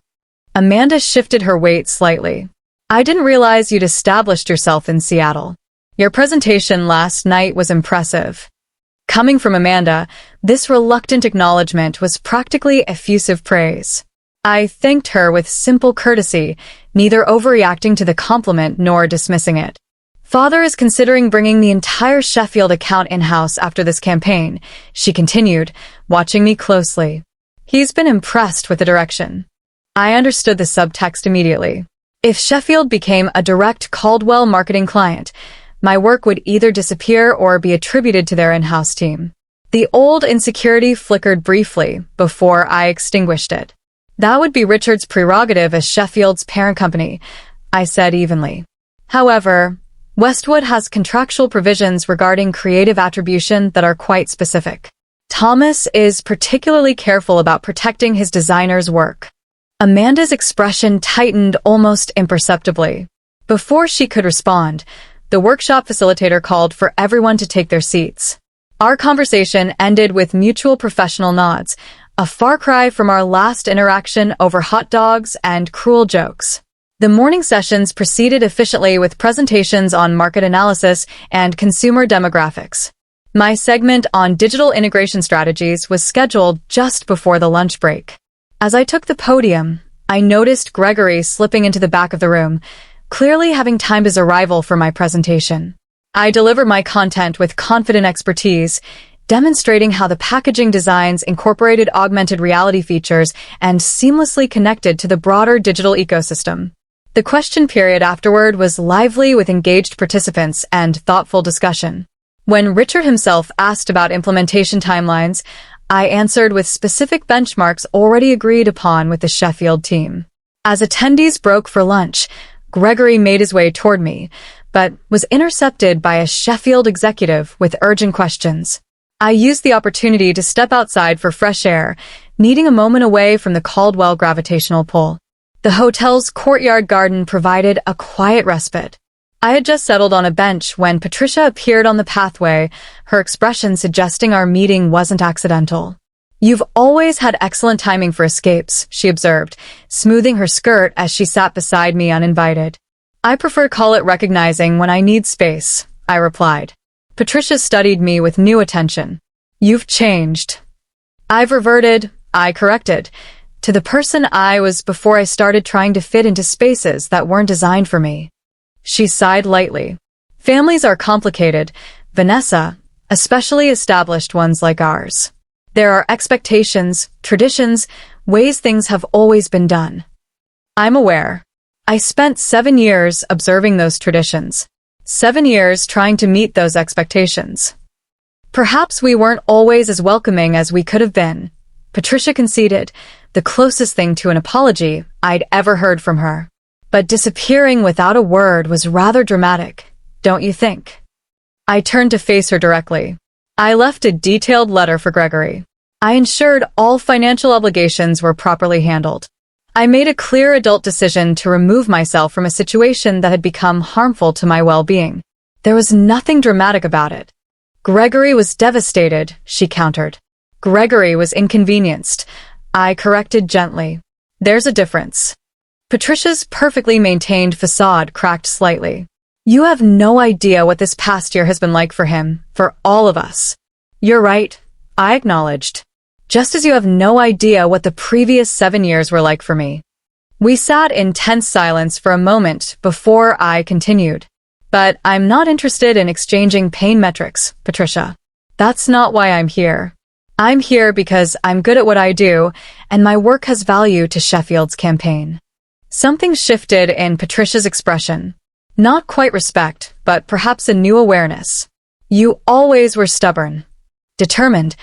Amanda shifted her weight slightly. "I didn't realize you'd established yourself in Seattle. Your presentation last night was impressive." Coming from Amanda, this reluctant acknowledgement was practically effusive praise. I thanked her with simple courtesy, neither overreacting to the compliment nor dismissing it. "Father is considering bringing the entire Sheffield account in-house after this campaign," she continued, watching me closely. "He's been impressed with the direction." I understood the subtext immediately. If Sheffield became a direct Caldwell marketing client, my work would either disappear or be attributed to their in-house team. The old insecurity flickered briefly before I extinguished it. "That would be Richard's prerogative as Sheffield's parent company," I said evenly. "However, Westwood has contractual provisions regarding creative attribution that are quite specific. Thomas is particularly careful about protecting his designer's work." Amanda's expression tightened almost imperceptibly. Before she could respond, the workshop facilitator called for everyone to take their seats. Our conversation ended with mutual professional nods, a far cry from our last interaction over hot dogs and cruel jokes. The morning sessions proceeded efficiently with presentations on market analysis and consumer demographics. My segment on digital integration strategies was scheduled just before the lunch break. As I took the podium, I noticed Gregory slipping into the back of the room, clearly having timed his arrival for my presentation. I delivered my content with confident expertise, demonstrating how the packaging designs incorporated augmented reality features and seamlessly connected to the broader digital ecosystem. The question period afterward was lively with engaged participants and thoughtful discussion. When Richard himself asked about implementation timelines, I answered with specific benchmarks already agreed upon with the Sheffield team. As attendees broke for lunch, Gregory made his way toward me, but was intercepted by a Sheffield executive with urgent questions. I used the opportunity to step outside for fresh air, needing a moment away from the Caldwell gravitational pull. The hotel's courtyard garden provided a quiet respite. I had just settled on a bench when Patricia appeared on the pathway, her expression suggesting our meeting wasn't accidental. "You've always had excellent timing for escapes," she observed, smoothing her skirt as she sat beside me uninvited. "I prefer to call it recognizing when I need space," I replied. Patricia studied me with new attention. "You've changed." "I've reverted," I corrected, to the person I was before I started trying to fit into spaces that weren't designed for me. She sighed lightly. Families are complicated, Vanessa, especially established ones like ours. There are expectations, traditions, ways things have always been done. I'm aware. I spent 7 years observing those traditions. 7 years trying to meet those expectations. Perhaps we weren't always as welcoming as we could have been. Patricia conceded, the closest thing to an apology I'd ever heard from her. But disappearing without a word was rather dramatic, don't you think? I turned to face her directly. I left a detailed letter for Gregory. I ensured all financial obligations were properly handled. I made a clear adult decision to remove myself from a situation that had become harmful to my well-being. There was nothing dramatic about it. Gregory was devastated, she countered. Gregory was inconvenienced. I corrected gently. There's a difference. Patricia's perfectly maintained facade cracked slightly. You have no idea what this past year has been like for him, for all of us. You're right, I acknowledged. Just as you have no idea what the previous 7 years were like for me. We sat in tense silence for a moment before I continued. But I'm not interested in exchanging pain metrics, Patricia. That's not why I'm here. I'm here because I'm good at what I do, and my work has value to Sheffield's campaign. Something shifted in Patricia's expression. Not quite respect, but perhaps a new awareness. You always were stubborn. Determined,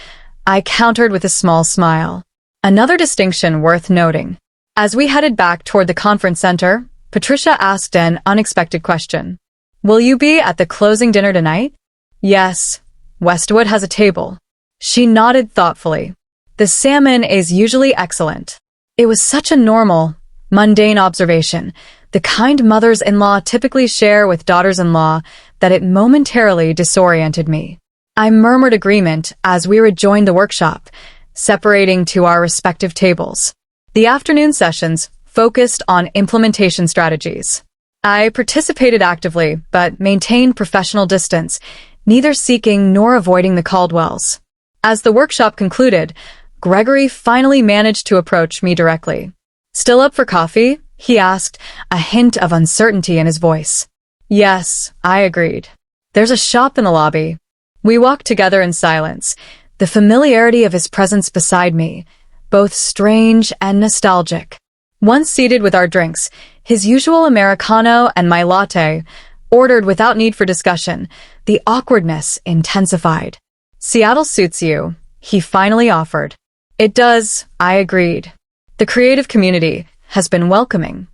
I countered with a small smile. Another distinction worth noting. As we headed back toward the conference center, Patricia asked an unexpected question. Will you be at the closing dinner tonight? Yes. Westwood has a table. She nodded thoughtfully. The salmon is usually excellent. It was such a normal, mundane observation, the kind mothers-in-law typically share with daughters-in-law, that it momentarily disoriented me. I murmured agreement as we rejoined the workshop, separating to our respective tables. The afternoon sessions focused on implementation strategies. I participated actively, but maintained professional distance, neither seeking nor avoiding the Caldwells. As the workshop concluded, Gregory finally managed to approach me directly. Still up for coffee? He asked, a hint of uncertainty in his voice. Yes, I agreed. There's a shop in the lobby. We walked together in silence, the familiarity of his presence beside me, both strange and nostalgic. Once seated with our drinks, his usual Americano and my latte, ordered without need for discussion, the awkwardness intensified. Seattle suits you, he finally offered. It does, I agreed. The creative community has been welcoming.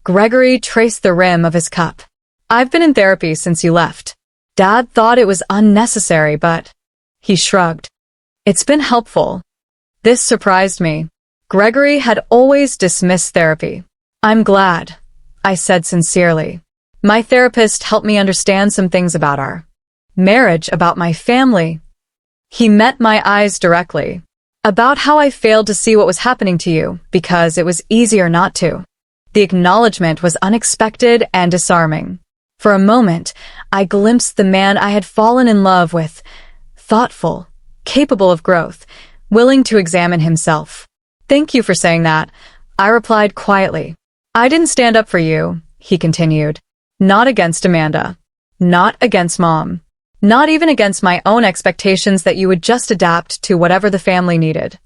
Gregory traced the rim of his cup. I've been in therapy since you left. Dad thought it was unnecessary, but... He shrugged. It's been helpful. This surprised me. Gregory had always dismissed therapy. I'm glad, I said sincerely. My therapist helped me understand some things about our marriage, about my family. He met my eyes directly. About how I failed to see what was happening to you, because it was easier not to. The acknowledgement was unexpected and disarming. For a moment, I glimpsed the man I had fallen in love with, thoughtful, capable of growth, willing to examine himself. Thank you for saying that, I replied quietly. I didn't stand up for you, he continued. Not against Amanda. Not against Mom. Not even against my own expectations that you would just adapt to whatever the family needed.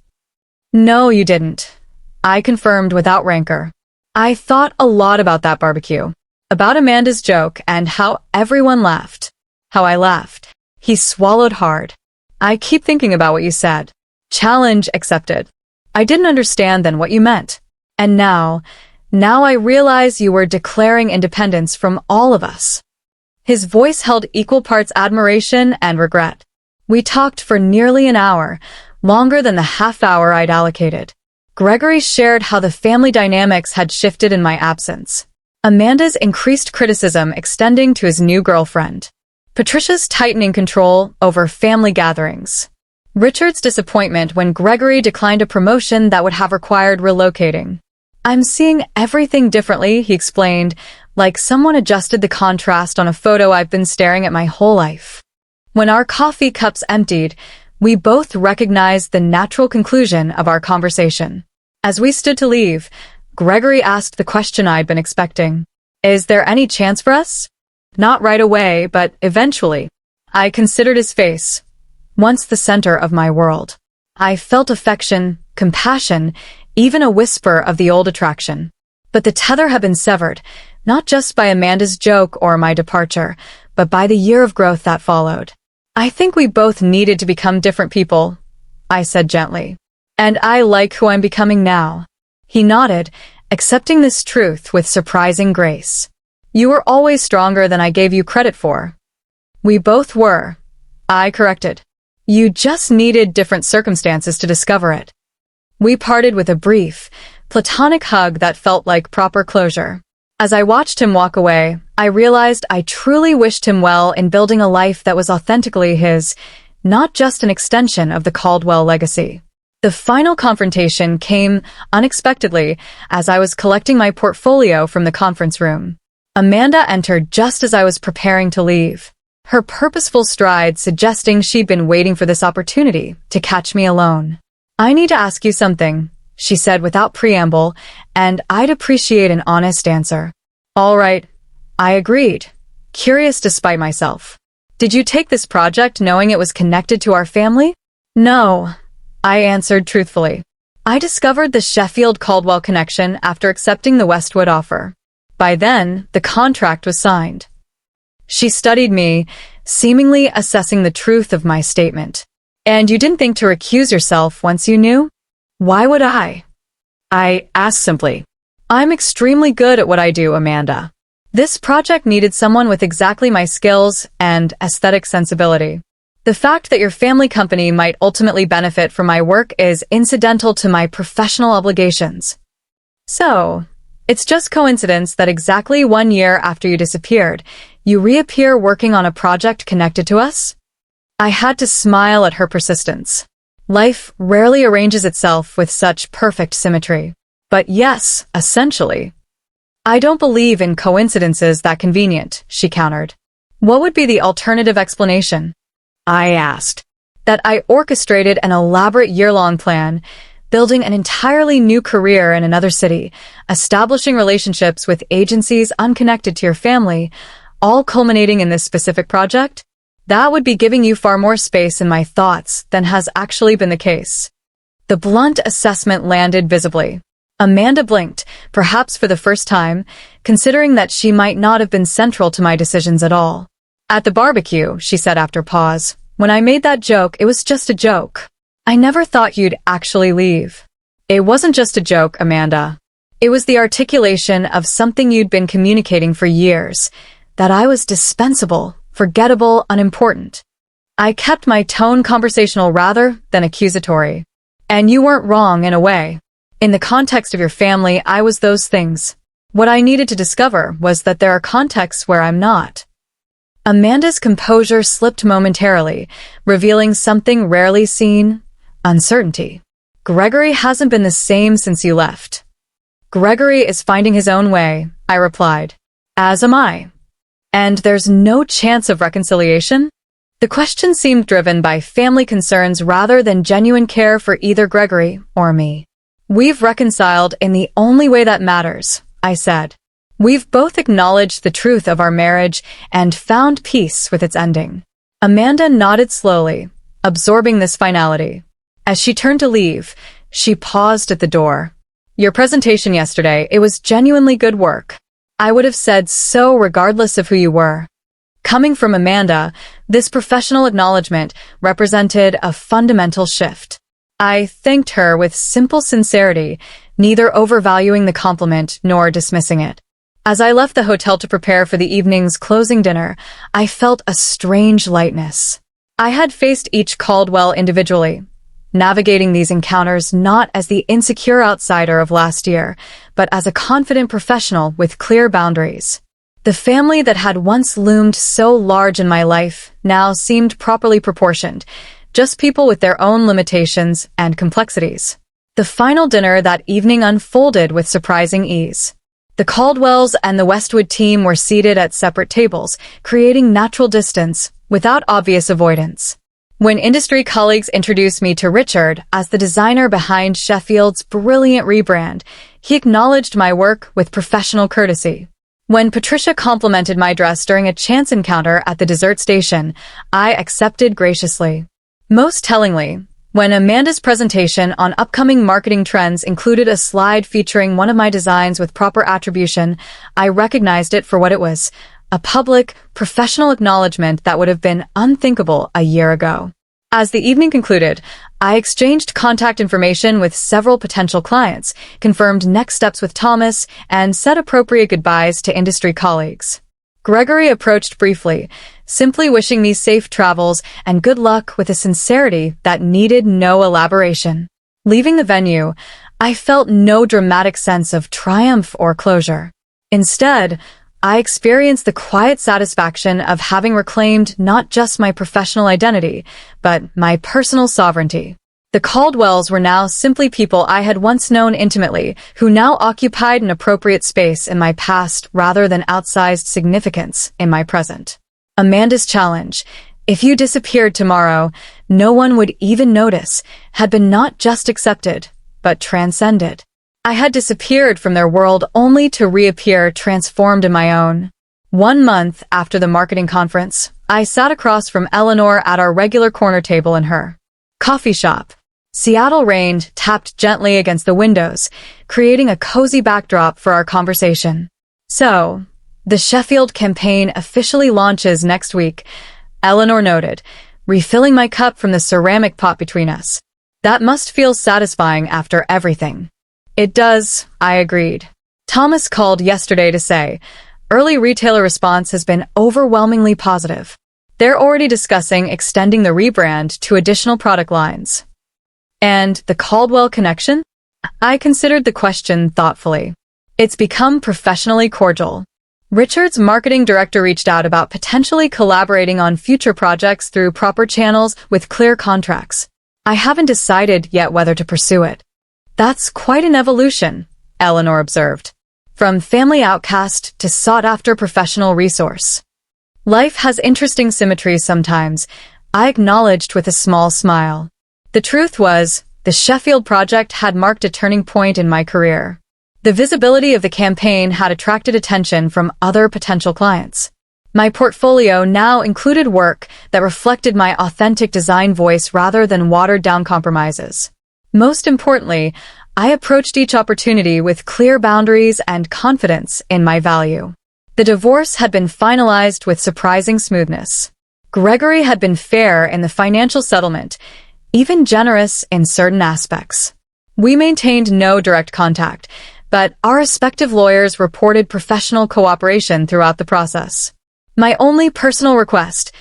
No, you didn't, I confirmed without rancor. I thought a lot about that barbecue. About Amanda's joke and how everyone laughed. How I laughed. He swallowed hard. I keep thinking about what you said. Challenge accepted. I didn't understand then what you meant. And now I realize you were declaring independence from all of us. His voice held equal parts admiration and regret. We talked for nearly an hour, longer than the half hour I'd allocated. Gregory shared how the family dynamics had shifted in my absence. Amanda's increased criticism extending to his new girlfriend. Patricia's tightening control over family gatherings. Richard's disappointment when Gregory declined a promotion that would have required relocating. I'm seeing everything differently, he explained, like someone adjusted the contrast on a photo I've been staring at my whole life. When our coffee cups emptied, We both recognized the natural conclusion of our conversation. As we stood to leave, Gregory asked the question I'd been expecting. Is there any chance for us? Not right away, but eventually. I considered his face, once the center of my world. I felt affection, compassion, even a whisper of the old attraction. But the tether had been severed, not just by Amanda's joke or my departure, but by the year of growth that followed. I think we both needed to become different people, I said gently. And I like who I'm becoming now. He nodded, accepting this truth with surprising grace. You were always stronger than I gave you credit for. We both were, I corrected. You just needed different circumstances to discover it. We parted with a brief, platonic hug that felt like proper closure. As I watched him walk away, I realized I truly wished him well in building a life that was authentically his, not just an extension of the Caldwell legacy. The final confrontation came unexpectedly as I was collecting my portfolio from the conference room. Amanda entered just as I was preparing to leave, her purposeful stride suggesting she'd been waiting for this opportunity to catch me alone. I need to ask you something, she said without preamble, and I'd appreciate an honest answer. All right, I agreed, curious despite myself. Did you take this project knowing it was connected to our family? No, I answered truthfully. I discovered the Sheffield-Caldwell connection after accepting the Westwood offer. By then, the contract was signed. She studied me, seemingly assessing the truth of my statement. And you didn't think to recuse yourself once you knew? Why would I? I asked simply. I'm extremely good at what I do, Amanda. This project needed someone with exactly my skills and aesthetic sensibility. The fact that your family company might ultimately benefit from my work is incidental to my professional obligations. So, it's just coincidence that exactly 1 year after you disappeared, you reappear working on a project connected to us? I had to smile at her persistence. Life rarely arranges itself with such perfect symmetry. But yes, essentially. I don't believe in coincidences that convenient, she countered. What would be the alternative explanation? I asked. That I orchestrated an elaborate year-long plan, building an entirely new career in another city, establishing relationships with agencies unconnected to your family, all culminating in this specific project? That would be giving you far more space in my thoughts than has actually been the case. The blunt assessment landed visibly. Amanda blinked, perhaps for the first time, considering that she might not have been central to my decisions at all. At the barbecue, she said after pause, when I made that joke, it was just a joke. I never thought you'd actually leave. It wasn't just a joke, Amanda. It was the articulation of something you'd been communicating for years, that I was dispensable, forgettable, unimportant. I kept my tone conversational rather than accusatory. And you weren't wrong in a way. In the context of your family, I was those things. What I needed to discover was that there are contexts where I'm not. Amanda's composure slipped momentarily, revealing something rarely seen: uncertainty. Gregory hasn't been the same since you left. Gregory is finding his own way, I replied. As am I. And there's no chance of reconciliation? The question seemed driven by family concerns rather than genuine care for either Gregory or me. We've reconciled in the only way that matters, I said. We've both acknowledged the truth of our marriage and found peace with its ending. Amanda nodded slowly, absorbing this finality. As she turned to leave, she paused at the door. Your presentation yesterday, it was genuinely good work. I would have said so regardless of who you were. Coming from Amanda, this professional acknowledgement represented a fundamental shift. I thanked her with simple sincerity, neither overvaluing the compliment nor dismissing it. As I left the hotel to prepare for the evening's closing dinner, I felt a strange lightness. I had faced each Caldwell individually, navigating these encounters not as the insecure outsider of last year, but as a confident professional with clear boundaries. The family that had once loomed so large in my life now seemed properly proportioned, just people with their own limitations and complexities. The final dinner that evening unfolded with surprising ease. The Caldwells and the Westwood team were seated at separate tables, creating natural distance without obvious avoidance. When industry colleagues introduced me to Richard as the designer behind Sheffield's brilliant rebrand, he acknowledged my work with professional courtesy. When Patricia complimented my dress during a chance encounter at the dessert station, I accepted graciously. Most tellingly, when Amanda's presentation on upcoming marketing trends included a slide featuring one of my designs with proper attribution, I recognized it for what it was, a public, professional acknowledgement that would have been unthinkable a year ago. As the evening concluded, I exchanged contact information with several potential clients, confirmed next steps with Thomas, and said appropriate goodbyes to industry colleagues. Gregory approached briefly, simply wishing me safe travels and good luck with a sincerity that needed no elaboration. Leaving the venue, I felt no dramatic sense of triumph or closure. Instead, I experienced the quiet satisfaction of having reclaimed not just my professional identity, but my personal sovereignty. The Caldwells were now simply people I had once known intimately, who now occupied an appropriate space in my past rather than outsized significance in my present. Amanda's challenge, if you disappeared tomorrow, no one would even notice, had been not just accepted, but transcended. I had disappeared from their world only to reappear transformed in my own. 1 month after the marketing conference, I sat across from Eleanor at our regular corner table in her coffee shop. Seattle rain tapped gently against the windows, creating a cozy backdrop for our conversation. So, the Sheffield campaign officially launches next week, Eleanor noted, refilling my cup from the ceramic pot between us. That must feel satisfying after everything. It does, I agreed. Thomas called yesterday to say, early retailer response has been overwhelmingly positive. They're already discussing extending the rebrand to additional product lines. And the Caldwell connection? I considered the question thoughtfully. It's become professionally cordial. Richard's marketing director reached out about potentially collaborating on future projects through proper channels with clear contracts. I haven't decided yet whether to pursue it. That's quite an evolution, Eleanor observed. From family outcast to sought-after professional resource. Life has interesting symmetries sometimes, I acknowledged with a small smile. The truth was, the Sheffield project had marked a turning point in my career. The visibility of the campaign had attracted attention from other potential clients. My portfolio now included work that reflected my authentic design voice rather than watered-down compromises. Most importantly, I approached each opportunity with clear boundaries and confidence in my value. The divorce had been finalized with surprising smoothness. Gregory had been fair in the financial settlement, even generous in certain aspects. We maintained no direct contact, but our respective lawyers reported professional cooperation throughout the process. My only personal request,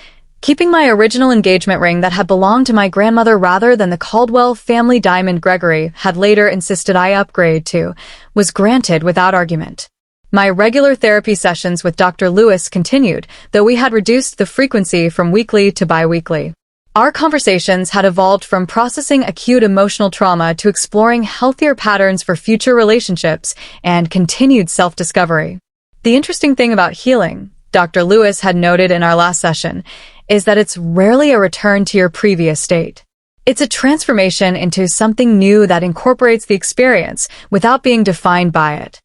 keeping my original engagement ring that had belonged to my grandmother rather than the Caldwell family diamond Gregory had later insisted I upgrade to, was granted without argument. My regular therapy sessions with Dr. Lewis continued, though we had reduced the frequency from weekly to bi-weekly. Our conversations had evolved from processing acute emotional trauma to exploring healthier patterns for future relationships and continued self-discovery. The interesting thing about healing, Dr. Lewis had noted in our last session, is that it's rarely a return to your previous state. It's a transformation into something new that incorporates the experience without being defined by it.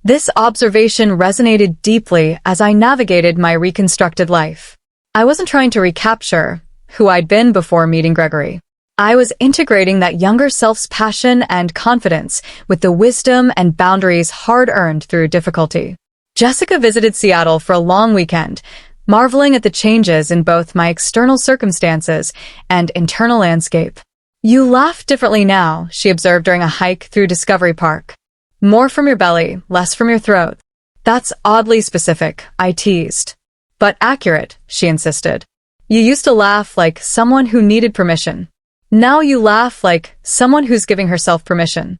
This observation resonated deeply as I navigated my reconstructed life. I wasn't trying to recapture who I'd been before meeting Gregory. I was integrating that younger self's passion and confidence with the wisdom and boundaries hard-earned through difficulty. Jessica visited Seattle for a long weekend, marveling at the changes in both my external circumstances and internal landscape. You laugh differently now, she observed during a hike through Discovery Park. More from your belly, less from your throat. That's oddly specific, I teased. But accurate, she insisted. You used to laugh like someone who needed permission. Now you laugh like someone who's giving herself permission.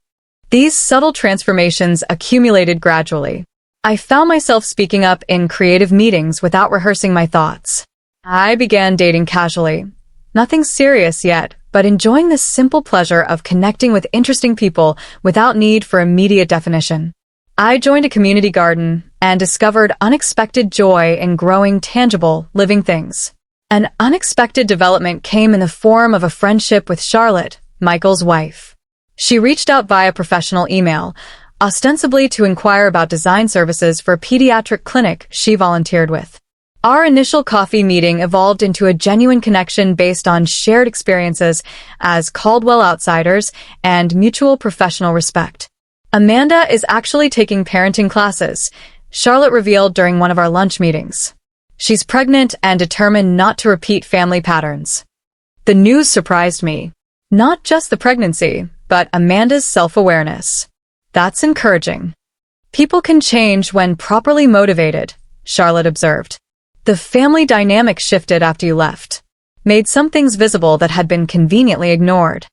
These subtle transformations accumulated gradually. I found myself speaking up in creative meetings without rehearsing my thoughts. I began dating casually. Nothing serious yet, but enjoying the simple pleasure of connecting with interesting people without need for immediate definition. I joined a community garden and discovered unexpected joy in growing tangible, living things. An unexpected development came in the form of a friendship with Charlotte, Michael's wife. She reached out via professional email, ostensibly to inquire about design services for a pediatric clinic she volunteered with. Our initial coffee meeting evolved into a genuine connection based on shared experiences as Caldwell outsiders and mutual professional respect. Amanda is actually taking parenting classes, Charlotte revealed during one of our lunch meetings. She's pregnant and determined not to repeat family patterns. The news surprised me. Not just the pregnancy, but Amanda's self-awareness. That's encouraging. People can change when properly motivated, Charlotte observed. The family dynamic shifted after you left, made some things visible that had been conveniently ignored.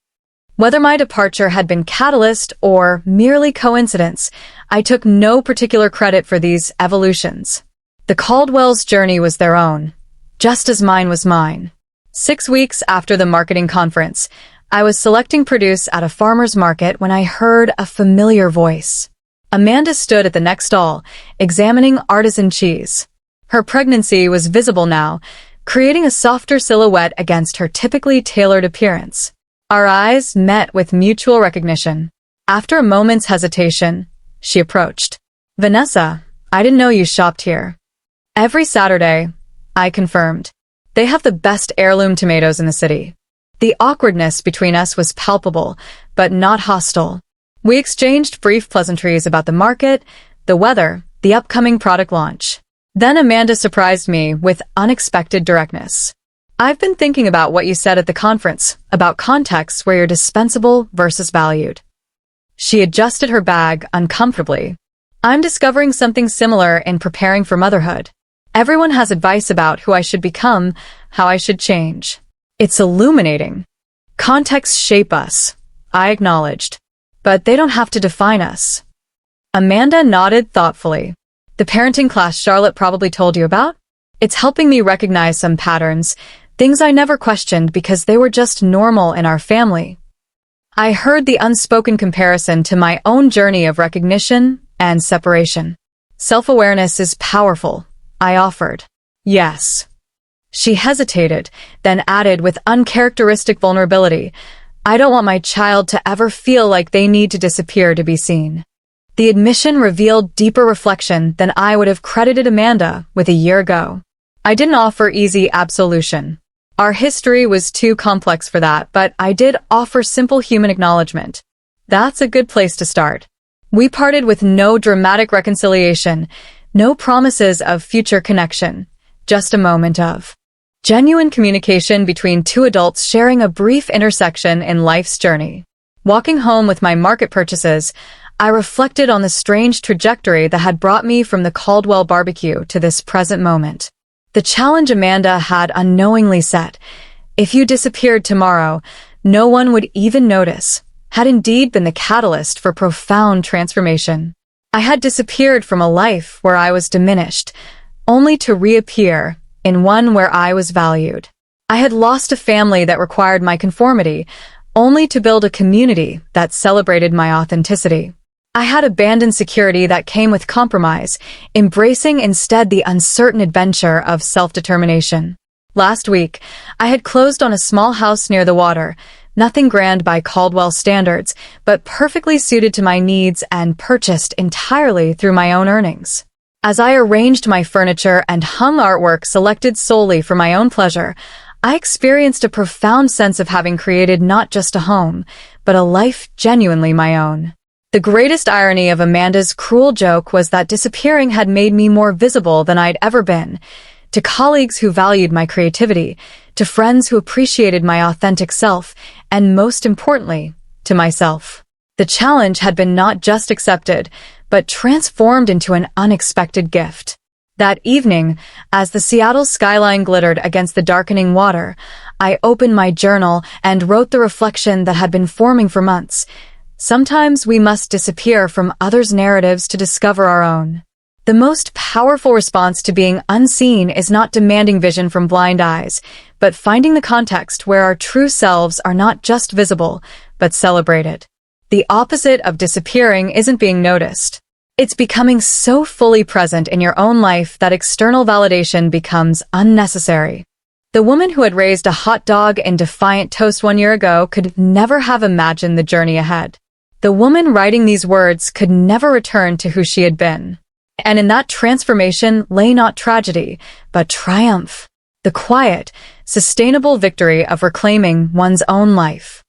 Whether my departure had been catalyst or merely coincidence, I took no particular credit for these evolutions. The Caldwell's journey was their own, just as mine was mine. 6 weeks after the marketing conference, I was selecting produce at a farmer's market when I heard a familiar voice. Amanda stood at the next stall, examining artisan cheese. Her pregnancy was visible now, creating a softer silhouette against her typically tailored appearance. Our eyes met with mutual recognition. After a moment's hesitation, she approached. "Vanessa, I didn't know you shopped here." "Every Saturday," I confirmed. "They have the best heirloom tomatoes in the city." The awkwardness between us was palpable, but not hostile. We exchanged brief pleasantries about the market, the weather, the upcoming product launch. Then Amanda surprised me with unexpected directness. "I've been thinking about what you said at the conference, about contexts where you're dispensable versus valued." She adjusted her bag uncomfortably. "I'm discovering something similar in preparing for motherhood. Everyone has advice about who I should become, how I should change. It's illuminating. Contexts shape us," I acknowledged. "But they don't have to define us." Amanda nodded thoughtfully. "The parenting class Charlotte probably told you about? It's helping me recognize some patterns, things I never questioned because they were just normal in our family." I heard the unspoken comparison to my own journey of recognition and separation. "Self-awareness is powerful," I offered. "Yes." She hesitated, then added with uncharacteristic vulnerability, "I don't want my child to ever feel like they need to disappear to be seen." The admission revealed deeper reflection than I would have credited Amanda with a year ago. I didn't offer easy absolution. Our history was too complex for that, but I did offer simple human acknowledgement. That's a good place to start. We parted with no dramatic reconciliation, no promises of future connection, just a moment of genuine communication between two adults sharing a brief intersection in life's journey. Walking home with my market purchases, I reflected on the strange trajectory that had brought me from the Caldwell barbecue to this present moment. The challenge Amanda had unknowingly set, if you disappeared tomorrow, no one would even notice, had indeed been the catalyst for profound transformation. I had disappeared from a life where I was diminished, only to reappear in one where I was valued. I had lost a family that required my conformity, only to build a community that celebrated my authenticity. I had abandoned security that came with compromise, embracing instead the uncertain adventure of self-determination. Last week, I had closed on a small house near the water, nothing grand by Caldwell standards, but perfectly suited to my needs and purchased entirely through my own earnings. As I arranged my furniture and hung artwork selected solely for my own pleasure, I experienced a profound sense of having created not just a home, but a life genuinely my own. The greatest irony of Amanda's cruel joke was that disappearing had made me more visible than I'd ever been, to colleagues who valued my creativity, to friends who appreciated my authentic self, and most importantly, to myself. The challenge had been not just accepted, but transformed into an unexpected gift. That evening, as the Seattle skyline glittered against the darkening water, I opened my journal and wrote the reflection that had been forming for months. Sometimes we must disappear from others' narratives to discover our own. The most powerful response to being unseen is not demanding vision from blind eyes, but finding the context where our true selves are not just visible, but celebrated. The opposite of disappearing isn't being noticed. It's becoming so fully present in your own life that external validation becomes unnecessary. The woman who had raised a hot dog in defiant toast 1 year ago could never have imagined the journey ahead. The woman writing these words could never return to who she had been. And in that transformation lay not tragedy, but triumph. The quiet, sustainable victory of reclaiming one's own life.